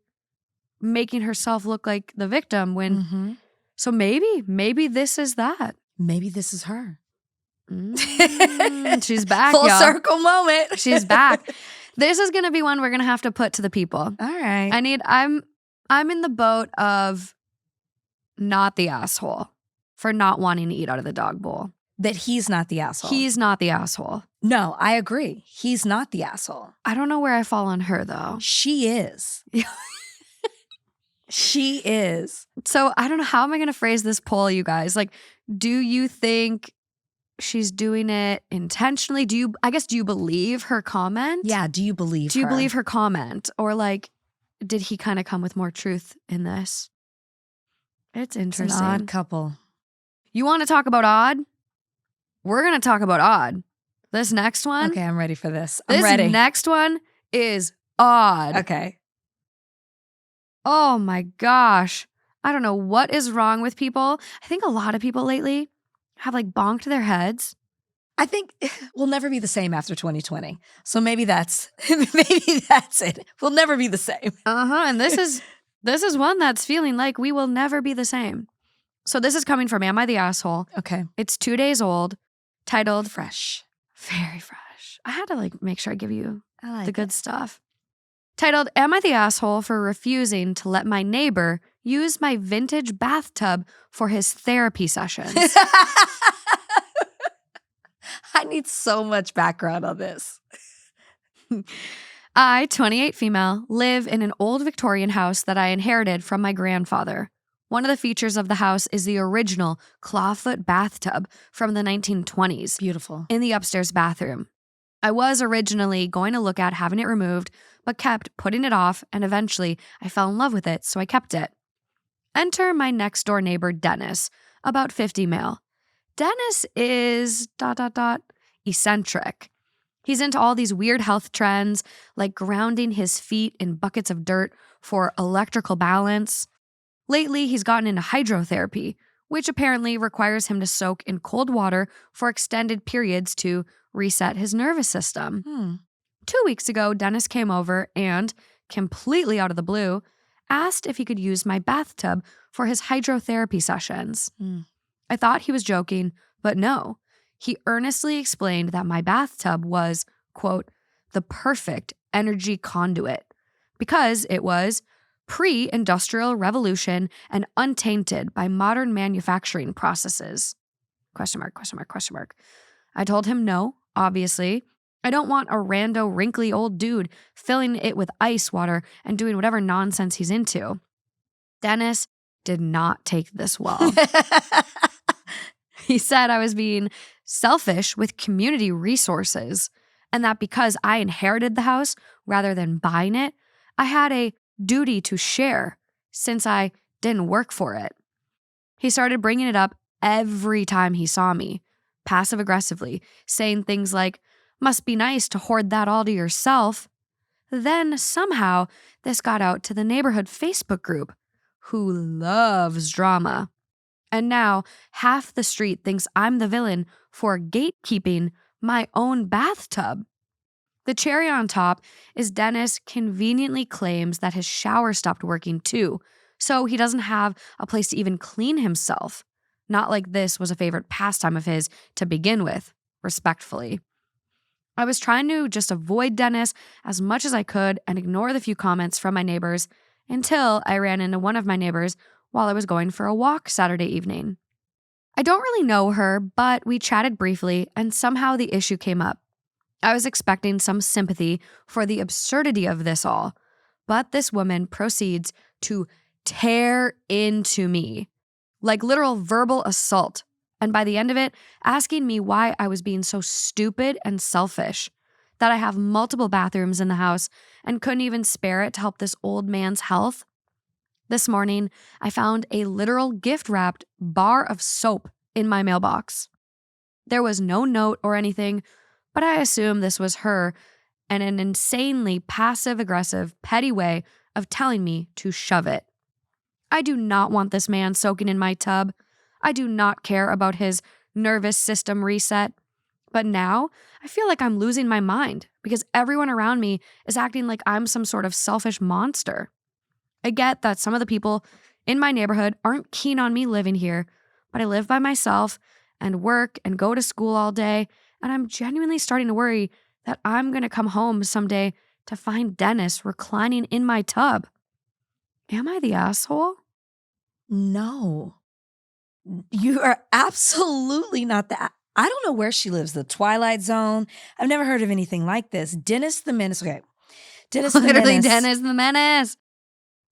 making herself look like the victim when... So maybe this is that. Maybe this is her. She's back, Full y'all. circle moment. She's back. This is going to be one we're going to have to put to the people. All right. I'm in the boat of not the asshole for not wanting to eat out of the dog bowl. That he's not the asshole. He's not the asshole. No, I agree. He's not the asshole. I don't know where I fall on her, though. She is. She is. So I don't know. How am I going to phrase this poll, you guys? Like, do you think she's doing it intentionally? Do you believe her comment? Yeah, do you believe her? Do you believe her comment? Or like, did he kind of come with more truth in this? It's interesting. It's an odd couple. You want to talk about odd? We're going to talk about odd. This next one. Okay, I'm ready for this. I'm ready. This next one is odd. Okay. Oh my gosh. I don't know what is wrong with people. I think a lot of people lately have like bonked their heads. I think we'll never be the same after 2020. So maybe that's it. We'll never be the same. And this is one that's feeling like we will never be the same. So this is coming from Am I the Asshole? Okay. It's 2 days old, titled Fresh. Very fresh. I had to like make sure I give you I the good stuff. Titled, Am I the Asshole for refusing to let my neighbor use my vintage bathtub for his therapy sessions? I need so much background on this. I, 28 female, live in an old Victorian house that I inherited from my grandfather. One of the features of the house is the original clawfoot bathtub from the 1920s. Beautiful. In the upstairs bathroom. I was originally going to look at having it removed, but kept putting it off, and eventually I fell in love with it, so I kept it. Enter my next door neighbor, Dennis, about 50 male. Dennis is ... eccentric. He's into all these weird health trends, like grounding his feet in buckets of dirt for electrical balance. Lately, he's gotten into hydrotherapy, which apparently requires him to soak in cold water for extended periods to reset his nervous system. 2 weeks ago, Dennis came over and, completely out of the blue, asked if he could use my bathtub for his hydrotherapy sessions. I thought he was joking, but no. He earnestly explained that my bathtub was, quote, the perfect energy conduit, because it was pre-industrial revolution and untainted by modern manufacturing processes. Question mark, question mark, question mark. I told him no, obviously. I don't want a rando, wrinkly old dude filling it with ice water and doing whatever nonsense he's into. Dennis did not take this well. He said I was being selfish with community resources, and that because I inherited the house rather than buying it, I had a duty to share since I didn't work for it. He started bringing it up every time he saw me, passive-aggressively, saying things like, must be nice to hoard that all to yourself. Then somehow this got out to the neighborhood Facebook group, who loves drama. And now half the street thinks I'm the villain for gatekeeping my own bathtub. The cherry on top is Dennis conveniently claims that his shower stopped working too, so he doesn't have a place to even clean himself. Not like this was a favorite pastime of his to begin with, respectfully. I was trying to just avoid Dennis as much as I could and ignore the few comments from my neighbors until I ran into one of my neighbors while I was going for a walk Saturday evening. I don't really know her, but we chatted briefly and somehow the issue came up. I was expecting some sympathy for the absurdity of this all, but this woman proceeds to tear into me, like literal verbal assault, and by the end of it, asking me why I was being so stupid and selfish, that I have multiple bathrooms in the house and couldn't even spare it to help this old man's health. This morning, I found a literal gift-wrapped bar of soap in my mailbox. There was no note or anything, but I assume this was her and an insanely passive-aggressive, petty way of telling me to shove it. I do not want this man soaking in my tub. I do not care about his nervous system reset. But now, I feel like I'm losing my mind because everyone around me is acting like I'm some sort of selfish monster. I get that some of the people in my neighborhood aren't keen on me living here, but I live by myself and work and go to school all day, and I'm genuinely starting to worry that I'm going to come home someday to find Dennis reclining in my tub. Am I the asshole? No. You are absolutely not the... I don't know where she lives, the Twilight Zone. I've never heard of anything like this. Dennis the Menace. Okay. Dennis the Literally Menace. Dennis the Menace.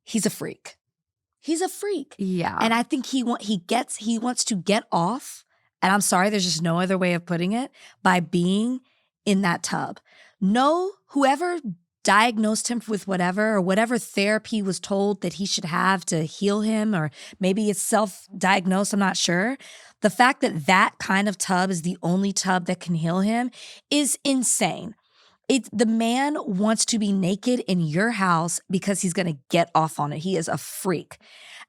He's a freak. He's a freak. Yeah. And I think he wants to get off, and I'm sorry, there's just no other way of putting it, by being in that tub. No, whoever diagnosed him with whatever, or whatever therapy was told that he should have to heal him, or maybe it's self-diagnosed, I'm not sure. The fact that that kind of tub is the only tub that can heal him is insane. The man wants to be naked in your house because he's going to get off on it. He is a freak.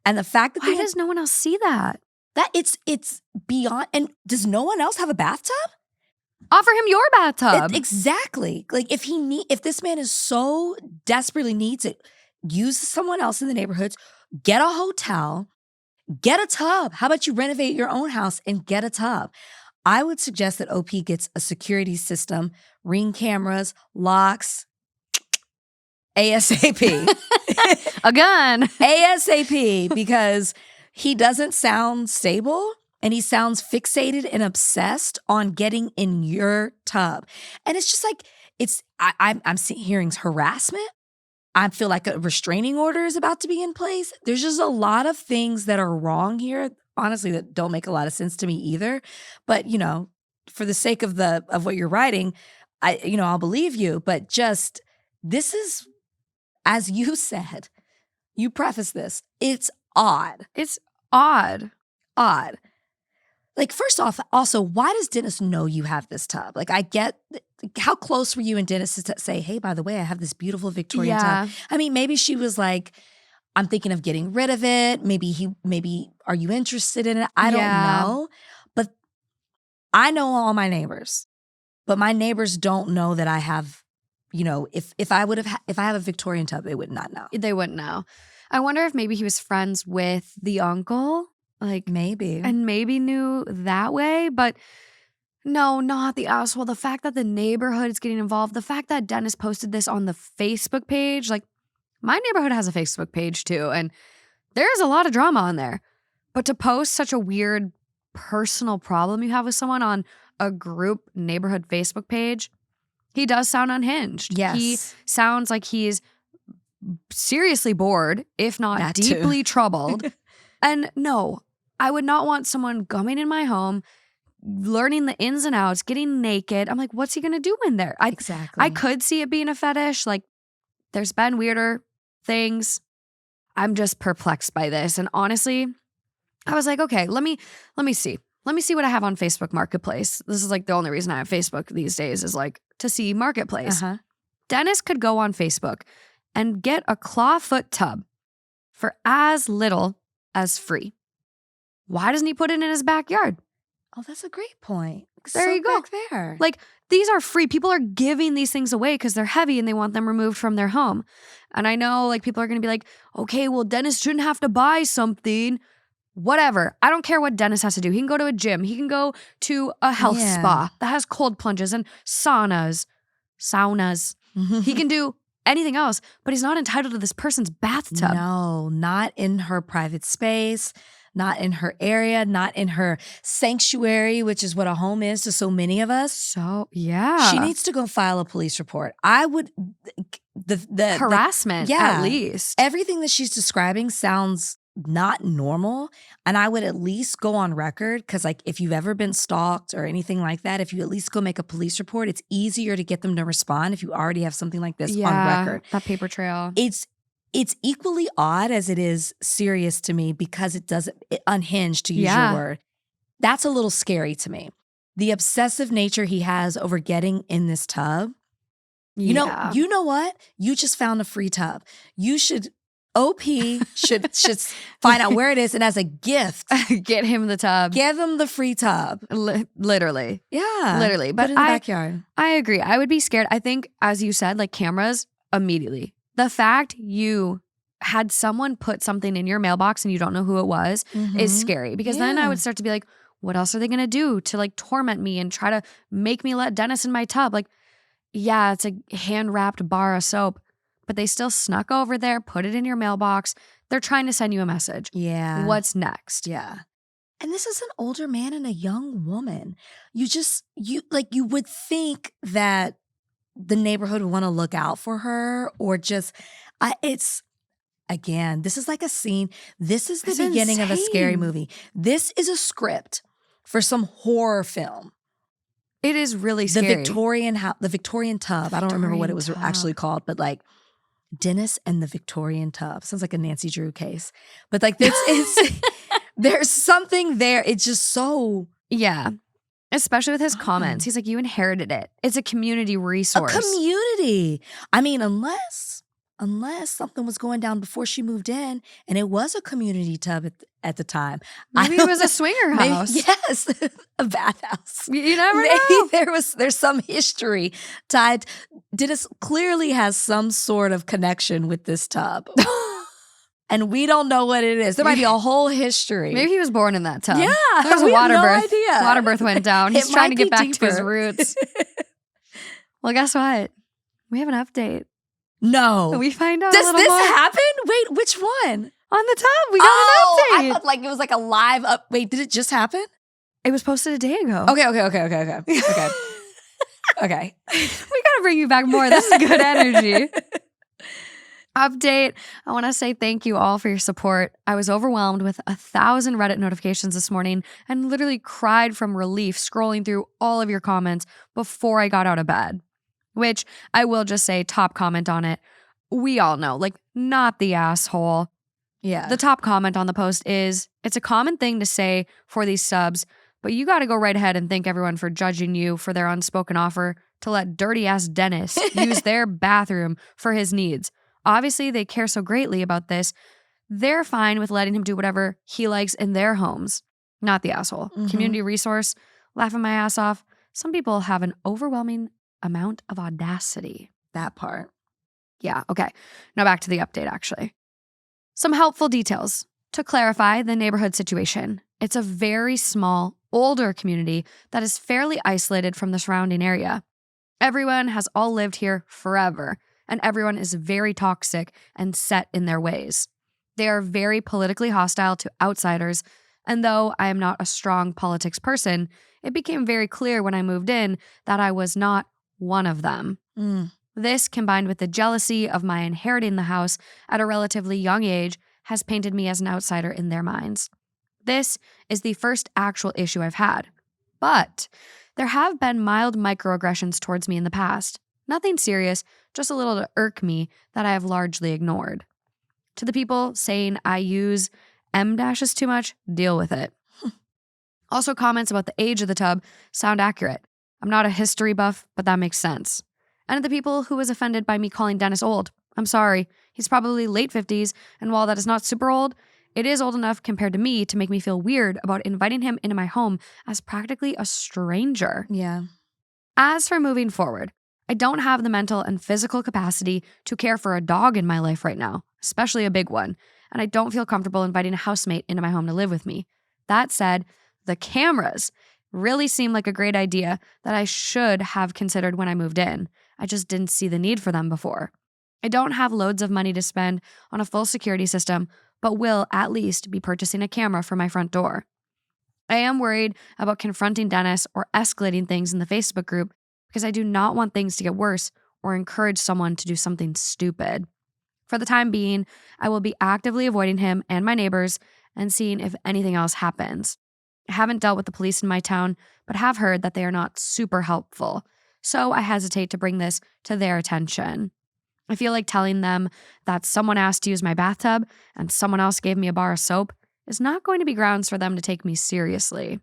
And the fact that why does no one else see that? That it's beyond. And does no one else have a bathtub? Offer him your bathtub. Exactly. Like if this man is so desperately needs it, use someone else in the neighborhoods, get a hotel, get a tub. How about you renovate your own house and get a tub? I would suggest that OP gets a security system, Ring cameras, locks, ASAP. Again. ASAP, because he doesn't sound stable and he sounds fixated and obsessed on getting in your tub. And it's just like, I'm hearing harassment. I feel like a restraining order is about to be in place. There's just a lot of things that are wrong here, honestly, that don't make a lot of sense to me either. But, for the sake of what you're writing, I'll believe you. But just, this is, as you said, you preface this, it's odd. It's odd. Odd. Like, first off, also, why does Dennis know you have this tub? Like, I get, how close were you and Dennis to say, hey, by the way, I have this beautiful Victorian tub? I mean, maybe she was like, I'm thinking of getting rid of it. Maybe, are you interested in it? I don't know. But I know all my neighbors. But my neighbors don't know that I have, if I have a Victorian tub, they would not know. They wouldn't know. I wonder if maybe he was friends with the uncle. Like, maybe. And maybe knew that way. But no, not the asshole. The fact that the neighborhood is getting involved, the fact that Dennis posted this on the Facebook page, like, my neighborhood has a Facebook page too, and there's a lot of drama on there. But to post such a weird personal problem you have with someone on a group neighborhood Facebook page, he does sound unhinged. Yes. He sounds like he's seriously bored, if not That deeply too. troubled. And no, I would not want someone coming in my home, learning the ins and outs, getting naked. I'm like, what's he going to do in there? Exactly. I could see it being a fetish. Like, there's been weirder things. I'm just perplexed by this. And honestly, I was like, okay, let me see. Let me see what I have on Facebook Marketplace. This is like the only reason I have Facebook these days is like to see Marketplace. Dennis could go on Facebook and get a clawfoot tub for as little as free. Why doesn't he put it in his backyard? Oh, that's a great point. There you go. Back there. Like, these are free. People are giving these things away because they're heavy and they want them removed from their home. And I know, like, people are going to be like, okay, well, Dennis shouldn't have to buy something. Whatever. I don't care what Dennis has to do. He can go to a gym. He can go to a health spa that has cold plunges and saunas. He can do anything else, but he's not entitled to this person's bathtub. No, not in her private space, not in her area, not in her sanctuary, which is what a home is to so many of us. So, yeah. She needs to go file a police report. I would, the harassment, at least. Everything that she's describing sounds not normal. And I would at least go on record, because like if you've ever been stalked or anything like that, if you at least go make a police report, it's easier to get them to respond if you already have something like this on record. That paper trail. It's equally odd as it is serious to me because it unhinged, to use your word. That's a little scary to me. The obsessive nature he has over getting in this tub. You know what? You just found a free tub. You should OP should find out where it is, and as a gift, get him the tub. Give him the free tub. Literally. Yeah. Literally. But put it in the backyard. I agree. I would be scared. I think, as you said, like cameras, immediately. The fact you had someone put something in your mailbox and you don't know who it was is scary, because then I would start to be like, what else are they going to do to like torment me and try to make me let Dennis in my tub? Like, Yeah, it's a hand-wrapped bar of soap, but they still snuck over there, put it in your mailbox. They're trying to send you a message. Yeah. What's next? Yeah. And this is an older man and a young woman. You would think that the neighborhood would want to look out for her, or just, again, this is like a scene. This is the It's beginning of a scary insane. movie. This is a script for some horror film. It is really The scary. Victorian tub. I don't remember what it was Victorian actually tub. called, but like Dennis and the Victorian tub. Sounds like a Nancy Drew case. But like it's there's something there. It's just so Yeah. Especially with his comments. He's like, you inherited it. It's a community resource. a community. I mean, unless something was going down before she moved in, and it was a community tub at the time. Maybe it was a swinger house. Yes, a bathhouse. You never Maybe know. there's some history tied. Dennis clearly has some sort of connection with this tub. And we don't know what it is. There might be a whole history. Maybe he was born in that tub. Yeah, There's a we have water no birth. idea. Water birth went down. He's It trying to might get be back to his deeper. roots. Well, guess what? We have an update. No. We find out a Does little this more happen? Wait, which one? on the tub. We got an I update. thought like it was like a live up. Wait, did it just happen? It was posted a day ago. Okay. Okay. We got to bring you back more. This is good energy. Update. I want to say thank you all for your support. I was overwhelmed with 1,000 Reddit notifications this morning and literally cried from relief scrolling through all of your comments before I got out of bed. Which I will just say, top comment on it. We all know, like, not the asshole. Yeah. The top comment on the post is, it's a common thing to say for these subs, but you got to go right ahead and thank everyone for judging you for their unspoken offer to let dirty-ass Dennis use their bathroom for his needs. Obviously, they care so greatly about this. They're fine with letting him do whatever he likes in their homes. Not the asshole. Mhm. Community resource, laughing my ass off. Some people have an overwhelming amount of audacity. that part. Yeah, okay. Now back to the update, actually. Some helpful details. To clarify the neighborhood situation, it's a very small, older community that is fairly isolated from the surrounding area. Everyone has all lived here forever, and everyone is very toxic and set in their ways. They are very politically hostile to outsiders, and though I am not a strong politics person, it became very clear when I moved in that I was not one of them. Mm. This, combined with the jealousy of my inheriting the house at a relatively young age, has painted me as an outsider in their minds. This is the first actual issue I've had. But there have been mild microaggressions towards me in the past. Nothing serious, just a little to irk me that I have largely ignored. To the people saying I use M-dashes too much, deal with it. Also, comments about the age of the tub sound accurate. I'm not a history buff, but that makes sense. And to the people who was offended by me calling Dennis old, I'm sorry. He's probably late 50s, and while that is not super old, it is old enough compared to me to make me feel weird about inviting him into my home as practically a stranger. Yeah. As for moving forward, I don't have the mental and physical capacity to care for a dog in my life right now, especially a big one, and I don't feel comfortable inviting a housemate into my home to live with me. That said, the cameras really seem like a great idea that I should have considered when I moved in. I just didn't see the need for them before. I don't have loads of money to spend on a full security system, but will at least be purchasing a camera for my front door. I am worried about confronting Dennis or escalating things in the Facebook group because I do not want things to get worse or encourage someone to do something stupid. For the time being, I will be actively avoiding him and my neighbors and seeing if anything else happens. I haven't dealt with the police in my town, but have heard that they are not super helpful, so I hesitate to bring this to their attention. I feel like telling them that someone asked to use my bathtub and someone else gave me a bar of soap is not going to be grounds for them to take me seriously.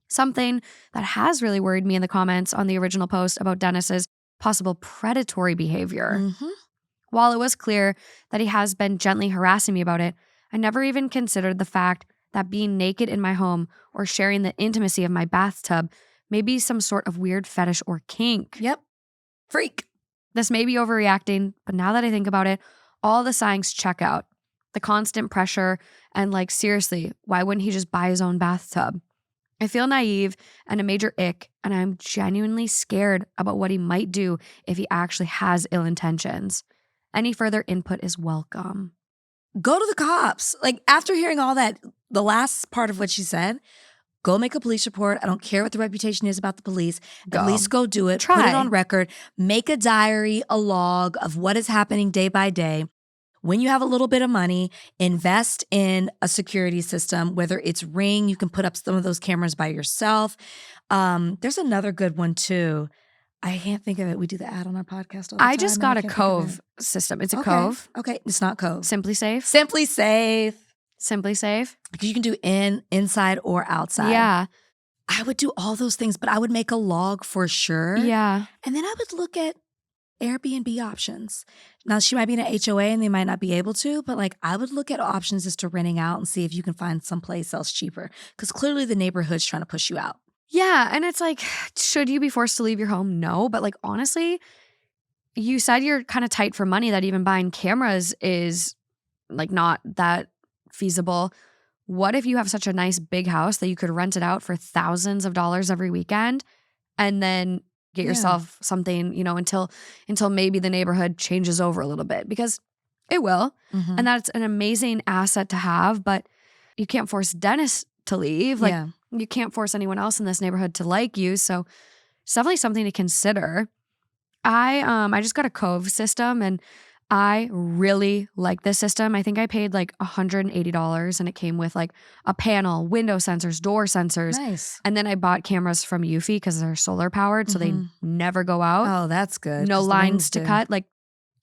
Something that has really worried me in the comments on the original post about Dennis's possible predatory behavior. Mm-hmm. While it was clear that he has been gently harassing me about it, I never even considered the fact that being naked in my home or sharing the intimacy of my bathtub may be some sort of weird fetish or kink. Yep. Freak. This may be overreacting, but now that I think about it, all the signs check out. The constant pressure and, like, seriously, why wouldn't he just buy his own bathtub? I feel naive and a major ick, and I'm genuinely scared about what he might do if he actually has ill intentions. Any further input is welcome. Go to the cops. Like, after hearing all that, the last part of what she said, go make a police report. I don't care what the reputation is about the police. Go. At least go do it. Try. Put it on record. Make a diary, a log of what is happening day by day. When you have a little bit of money, invest in a security system, whether it's Ring, you can put up some of those cameras by yourself. There's another good one too. I can't think of it. We do the ad on our podcast all the time. I just got a Cove system. It's a Cove. Okay, it's not Cove. Simply Safe. Simply Safe. Simply Safe. Because you can do inside or outside. Yeah. I would do all those things, but I would make a log for sure. Yeah. And then I would look at Airbnb options. Now, she might be in an HOA and they might not be able to, but like I would look at options as to renting out and see if you can find someplace else cheaper. Because clearly the neighborhood's trying to push you out. Yeah. And it's like, should you be forced to leave your home? No. But like, honestly, you said you're kind of tight for money, that even buying cameras is like not that feasible. What if you have such a nice big house that you could rent it out for thousands of dollars every weekend and then get yourself something, until maybe the neighborhood changes over a little bit, because it will. Mm-hmm. And that's an amazing asset to have, but you can't force Dennis to leave. Like you can't force anyone else in this neighborhood to like you. So it's definitely something to consider. I just got a Cove system and I really like this system. I think I paid like $180 and it came with like a panel, window sensors, door sensors. Nice. And then I bought cameras from Eufy because they're solar powered, so they never go out. Oh, that's good. No lines to cut. Like,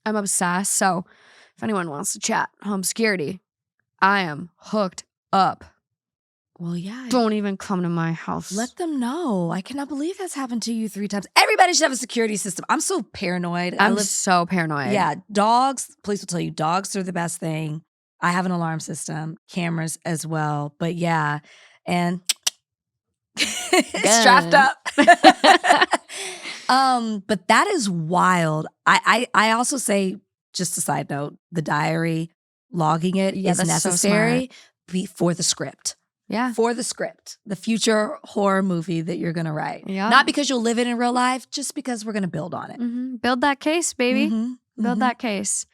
I'm obsessed. So if anyone wants to chat home security, I am hooked up. Well, yeah. Don't even come to my house. Let them know. I cannot believe that's happened to you 3 times. Everybody should have a security system. I'm so paranoid. I'm so paranoid. Yeah, dogs, police will tell you, dogs are the best thing. I have an alarm system, cameras as well. But yeah, and strapped up. But that is wild. I also say, just a side note, the diary, logging it is necessary for the script. Yeah. For the script, the future horror movie that you're going to write. Yeah. Not because you'll live it in real life, just because we're going to build on it. Mm-hmm. Build that case, baby. Build that case.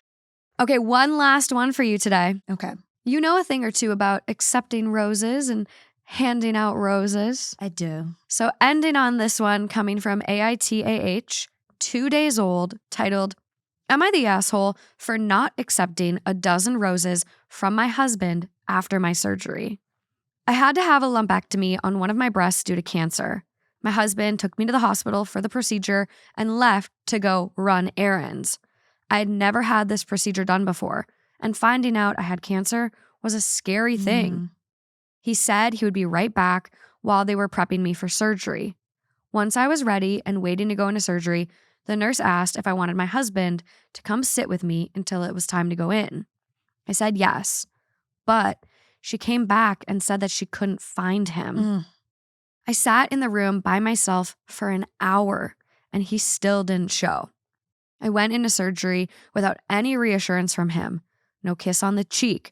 Okay, one last one for you today. Okay. You know a thing or two about accepting roses and handing out roses. I do. So ending on this one, coming from AITAH, 2 days old, titled, "Am I the asshole for not accepting a dozen roses from my husband after my surgery? I had to have a lumpectomy on one of my breasts due to cancer. My husband took me to the hospital for the procedure and left to go run errands. I had never had this procedure done before, and finding out I had cancer was a scary thing. He said he would be right back while they were prepping me for surgery. Once I was ready and waiting to go into surgery, the nurse asked if I wanted my husband to come sit with me until it was time to go in. I said yes, but she came back and said that she couldn't find him. I sat in the room by myself for an hour and he still didn't show. I went into surgery without any reassurance from him. No kiss on the cheek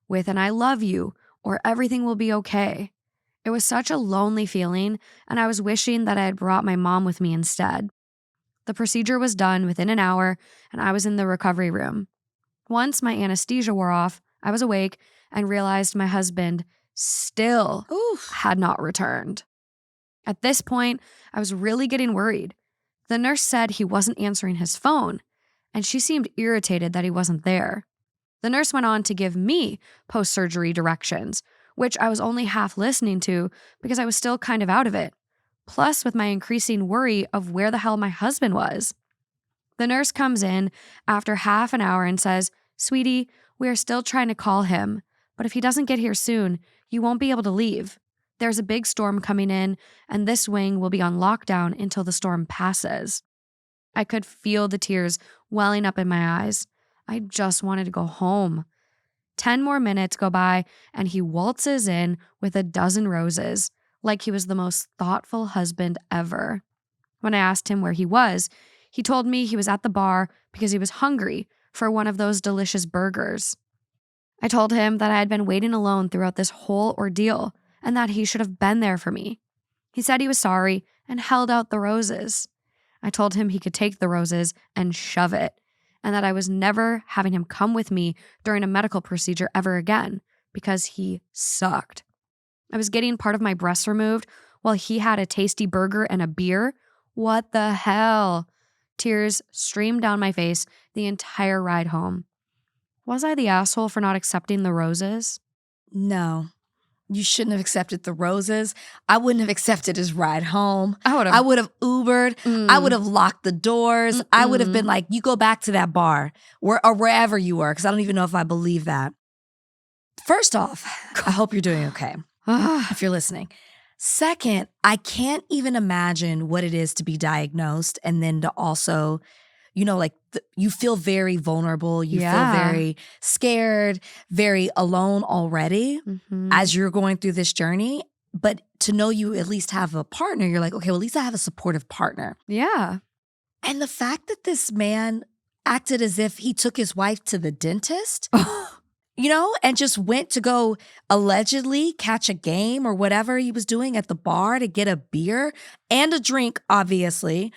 with an "I love you" or "everything will be okay." It was such a lonely feeling, and I was wishing that I had brought my mom with me instead. The procedure was done within an hour and I was in the recovery room. Once my anesthesia wore off, I was awake and realized my husband still had not returned. At this point, I was really getting worried. The nurse said he wasn't answering his phone, and she seemed irritated that he wasn't there. The nurse went on to give me post-surgery directions, which I was only half listening to because I was still kind of out of it, plus with my increasing worry of where the hell my husband was. The nurse comes in after half an hour and says, "Sweetie, we are still trying to call him, but if he doesn't get here soon, you won't be able to leave. There's a big storm coming in, and this wing will be on lockdown until the storm passes." I could feel the tears welling up in my eyes. I just wanted to go home. 10 more minutes go by, and he waltzes in with a dozen roses, like he was the most thoughtful husband ever. When I asked him where he was, he told me he was at the bar because he was hungry for one of those delicious burgers. I told him that I had been waiting alone throughout this whole ordeal and that he should have been there for me. He said he was sorry and held out the roses. I told him he could take the roses and shove it, and that I was never having him come with me during a medical procedure ever again because he sucked. I was getting part of my breast removed while he had a tasty burger and a beer. What the hell? Tears streamed down my face the entire ride home. Was I the asshole for not accepting the roses? No. You shouldn't have accepted the roses. I wouldn't have accepted his ride home. I would have Ubered. I would have locked the doors. I would have been like, you go back to that bar or wherever you were, because I don't even know if I believe that. First off, I hope you're doing okay if you're listening. Second, I can't even imagine what it is to be diagnosed and then to also, you feel very vulnerable. You feel very scared, very alone already as you're going through this journey. But to know you at least have a partner, you're like, okay, well, at least I have a supportive partner. Yeah. And the fact that this man acted as if he took his wife to the dentist, and just went to go allegedly catch a game or whatever he was doing at the bar to get a beer and a drink, obviously.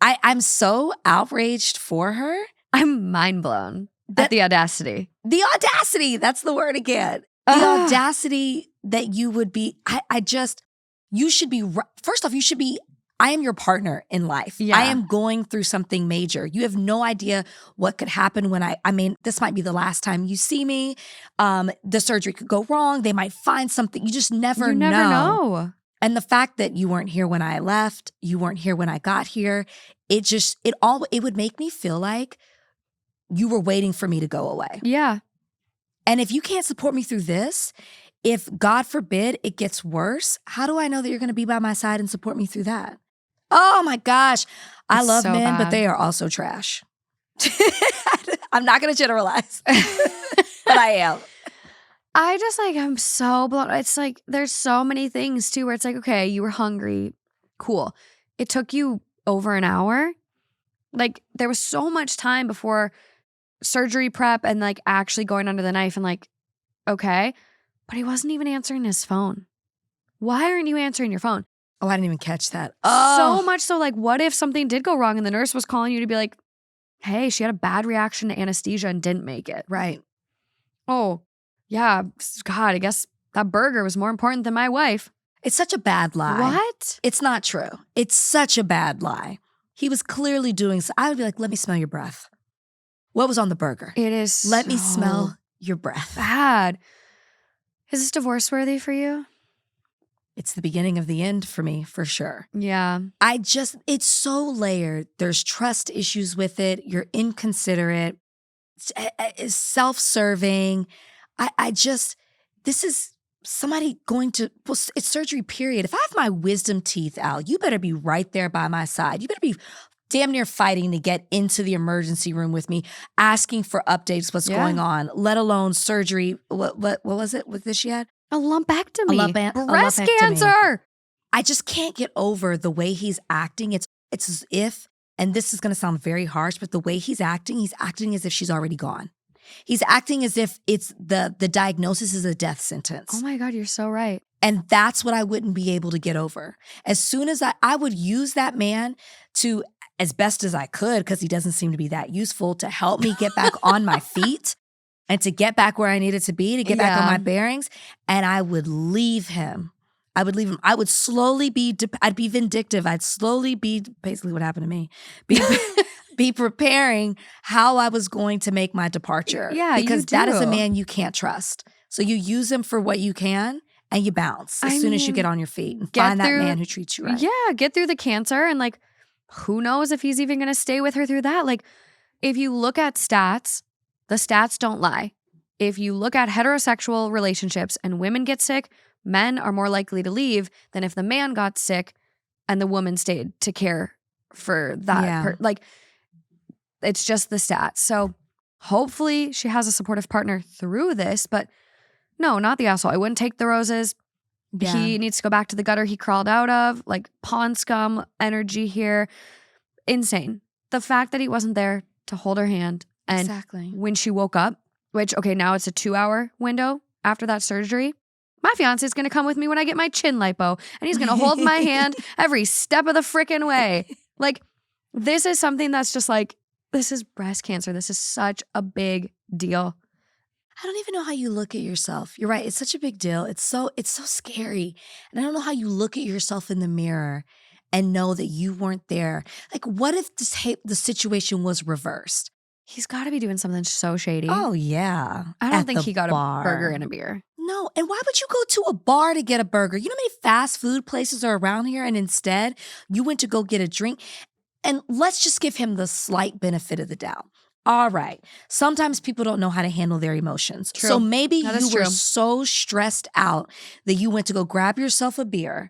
I'm so outraged for her. I'm mind blown at the audacity. The audacity, that's the word again. The audacity that you would be, you should be, first off, I am your partner in life. Yeah. I am going through something major. You have no idea what could happen when this might be the last time you see me. The surgery could go wrong. They might find something. You just never know. And the fact that you weren't here when I left, you weren't here when I got here, it would make me feel like you were waiting for me to go away. Yeah. And if you can't support me through this, if God forbid it gets worse, how do I know that you're going to be by my side and support me through that? Oh my gosh. I love so men, bad. but they are also trash. I'm not going to generalize, but I am. I'm so blown. It's like, there's so many things too, where it's like, okay, you were hungry. Cool. It took you over an hour. Like, there was so much time before surgery prep and like actually going under the knife and like, okay. But he wasn't even answering his phone. Why aren't you answering your phone? Oh, I didn't even catch that. So much so, like, what if something did go wrong and the nurse was calling you to be like, hey, she had a bad reaction to anesthesia and didn't make it. Right. Oh, yeah. God, I guess that burger was more important than my wife. It's such a bad lie. What? It's not true. It's such a bad lie. He was clearly doing so. I would be like, let me smell your breath. What was on the burger? It is Let me smell your breath. bad. Is this divorce worthy for you? It's the beginning of the end for me, for sure. Yeah. It's so layered. There's trust issues with it. You're inconsiderate. It's self-serving. This is somebody going to, well, it's surgery period. If I have my wisdom teeth out, you better be right there by my side. You better be damn near fighting to get into the emergency room with me, asking for updates, what's going on, let alone surgery. What was it with this she had? A lumpectomy. Breast lumpectomy. cancer. I just can't get over the way he's acting. It's as if, and this is going to sound very harsh, but the way he's acting as if she's already gone. He's acting as if it's the diagnosis is a death sentence. Oh my God, you're so right. And that's what I wouldn't be able to get over. As soon as I would use that man to, as best as I could, because he doesn't seem to be that useful, to help me get back on my feet and to get back where I needed to be, to get back on my bearings. And I would leave him. I would slowly I'd be vindictive. I'd slowly be, basically what happened to me, be preparing how I was going to make my departure. Yeah, because that is a man you can't trust. So you use him for what you can and you bounce as soon as you get on your feet and find that man who treats you right. Yeah, get through the cancer and like, who knows if he's even going to stay with her through that. Like, if you look at stats, the stats don't lie. If you look at heterosexual relationships and women get sick, men are more likely to leave than if the man got sick and the woman stayed to care for that. Yeah. Like, it's just the stats. So hopefully she has a supportive partner through this, but no, not the asshole. I wouldn't take the roses. Yeah. He needs to go back to the gutter he crawled out of, like pond scum energy here. Insane. The fact that he wasn't there to hold her hand. And exactly. when she woke up, which, okay, now it's a 2-hour window after that surgery, my fiance is going to come with me when I get my chin lipo, and he's going to hold my hand every step of the freaking way. Like, this is something that's just like, this is breast cancer. This is such a big deal. I don't even know how you look at yourself. You're right. It's such a big deal. It's so scary. And I don't know how you look at yourself in the mirror and know that you weren't there. Like, what if the situation was reversed? He's got to be doing something so shady. Oh, yeah. I don't think he got a burger and a beer. No. And why would you go to a bar to get a burger? You know how many fast food places are around here? And instead, you went to go get a drink. And let's just give him the slight benefit of the doubt. All right. Sometimes people don't know how to handle their emotions. True. So maybe That you is were true. so stressed out that you went to go grab yourself a beer,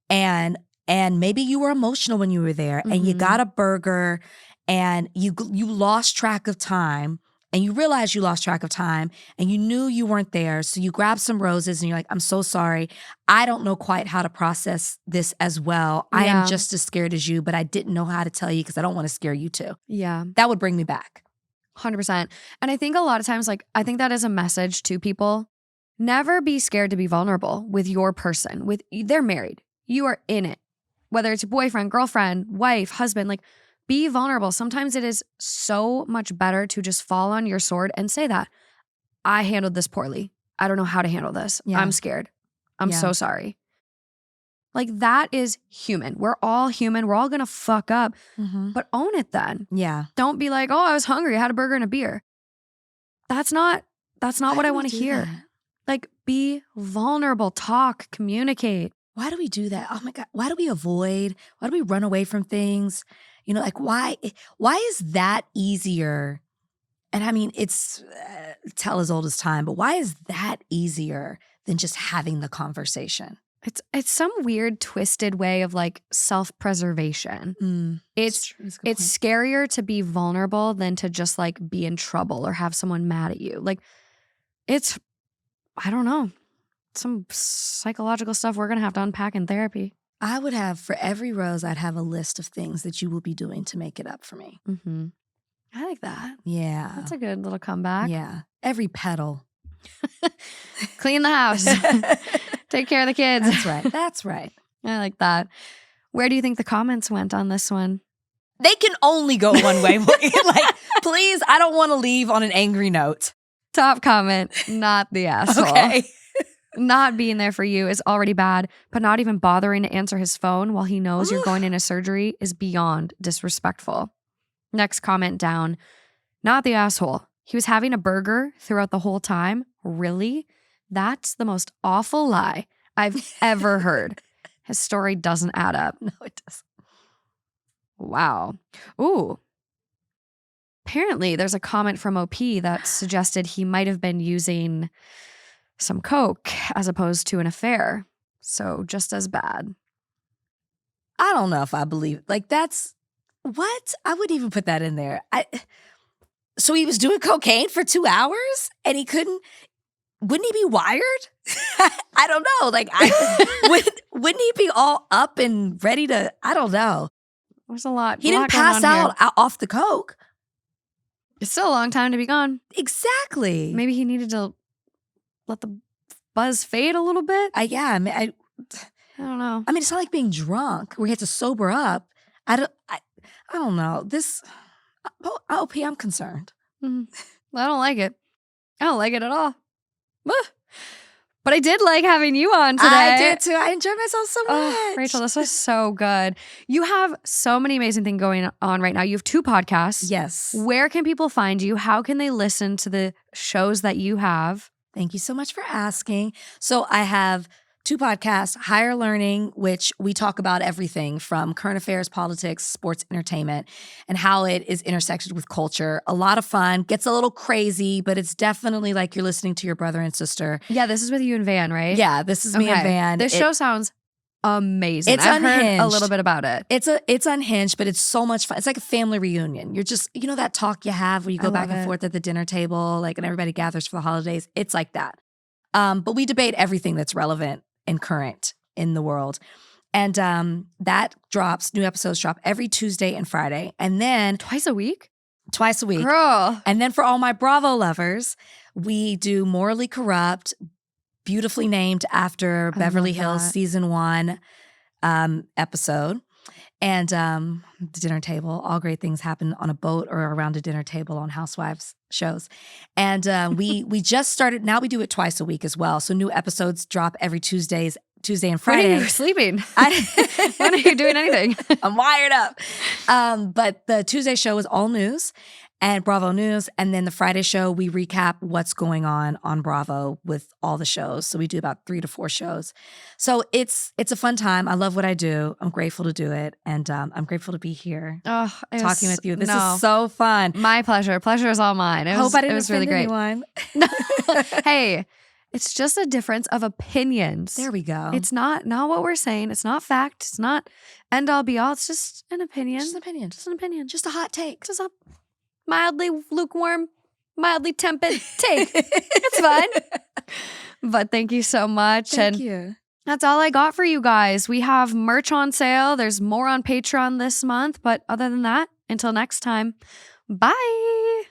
and maybe you were emotional when you were there, and you got a burger, and you lost track of time, and you realized you lost track of time, and you knew you weren't there. So you grabbed some roses and you're like, I'm so sorry. I don't know quite how to process this as well. I am just as scared as you, but I didn't know how to tell you because I don't want to scare you too. Yeah. That would bring me back. 100%. And I think a lot of times, like, I think that is a message to people. Never be scared to be vulnerable with your person. They're married. You are in it. Whether it's your boyfriend, girlfriend, wife, husband, like, be vulnerable. Sometimes it is so much better to just fall on your sword and say that. I handled this poorly. I don't know how to handle this. Yeah. I'm scared. I'm so sorry. Like, that is human. We're all human. We're all going to fuck up. But own it then. Yeah. Don't be like, oh, I was hungry. I had a burger and a beer. That's not what I want to hear. That? Like, be vulnerable. Talk. Communicate. Why do we do that? Oh my God. Why do we avoid? Why do we run away from things? You know, like, why is that easier? And I mean, it's tell as old as time, but why is that easier than just having the conversation? It's some weird twisted way of like self-preservation. It's scarier to be vulnerable than to just like be in trouble or have someone mad at you. Like, I don't know, some psychological stuff we're going to have to unpack in therapy. I would have, for every rose, I'd have a list of things that you will be doing to make it up for me. I like that. Yeah. That's a good little comeback. Yeah. Every petal. Clean the house. Take care of the kids. That's right. That's right. I like that. Where do you think the comments went on this one? They can only go one way. Like, please, I don't want to leave on an angry note. Top comment, not the asshole. Okay. Not being there for you is already bad, but not even bothering to answer his phone while he knows you're going into surgery is beyond disrespectful. Next comment down, not the asshole. He was having a burger throughout the whole time. Really? That's the most awful lie I've ever heard. His story doesn't add up. No, it doesn't. Wow. Ooh. Apparently, there's a comment from OP that suggested he might have been using some coke as opposed to an affair. So just as bad. I don't know if I believe, like, that's, what? I wouldn't even put that in there. So he was doing cocaine for 2 hours and wouldn't he be wired? I don't know. Like, wouldn't he be all up and ready to, I don't know. There's a lot. He didn't pass out off the coke. It's still a long time to be gone. Exactly. Maybe he needed to let the buzz fade a little bit. I don't know. I mean, it's not like being drunk where you have to sober up. I don't know. This, OP, I'm concerned. I don't like it. I don't like it at all. But I did like having you on today. I did too. I enjoyed myself so much. Rachel, this was so good. You have so many amazing things going on right now. You have 2 podcasts. Yes. Where can people find you? How can they listen to the shows that you have? Thank you so much for asking. So I have 2 podcasts, Higher Learning, which we talk about everything from current affairs, politics, sports, entertainment, and how it is intersected with culture. A lot of fun, gets a little crazy, but it's definitely like you're listening to your brother and sister. Yeah, this is with you and Van, right? Yeah, this is me and Van. This show sounds amazing. I've heard a little bit about it. It's unhinged, but it's so much fun. It's like a family reunion. You're just, you know that talk you have where you go back and forth at the dinner table, like, and everybody gathers for the holidays. It's like that. But we debate everything that's relevant and current in the world. And new episodes drop every Tuesday and Friday. And then Twice a week? Twice a week. Girl. And then for all my Bravo lovers, we do Morally Corrupt, beautifully named after Beverly Hills that. season 1 episode. And the dinner table, all great things happen on a boat or around a dinner table on Housewives shows. And we just started, now we do it twice a week as well. So new episodes drop every Tuesday and Friday. When are you sleeping? When are you doing anything? I'm wired up. But the Tuesday show is all news and Bravo News. And then the Friday show, we recap what's going on Bravo with all the shows. So we do about 3 to 4 shows. So it's a fun time. I love what I do. I'm grateful to do it. And I'm grateful to be here talking with you. This is so fun. My pleasure. Pleasure is all mine. It Hope I didn't was really great. anyone. Hey, it's just a difference of opinions. There we go. It's not what we're saying. It's not fact. It's not end all be all. It's just an opinion. Just an opinion. Just an opinion. Just a hot take. Just a mildly lukewarm, mildly tepid take. It's fine. But thank you so much. Thank you. That's all I got for you guys. We have merch on sale. There's more on Patreon this month. But other than that, until next time, bye.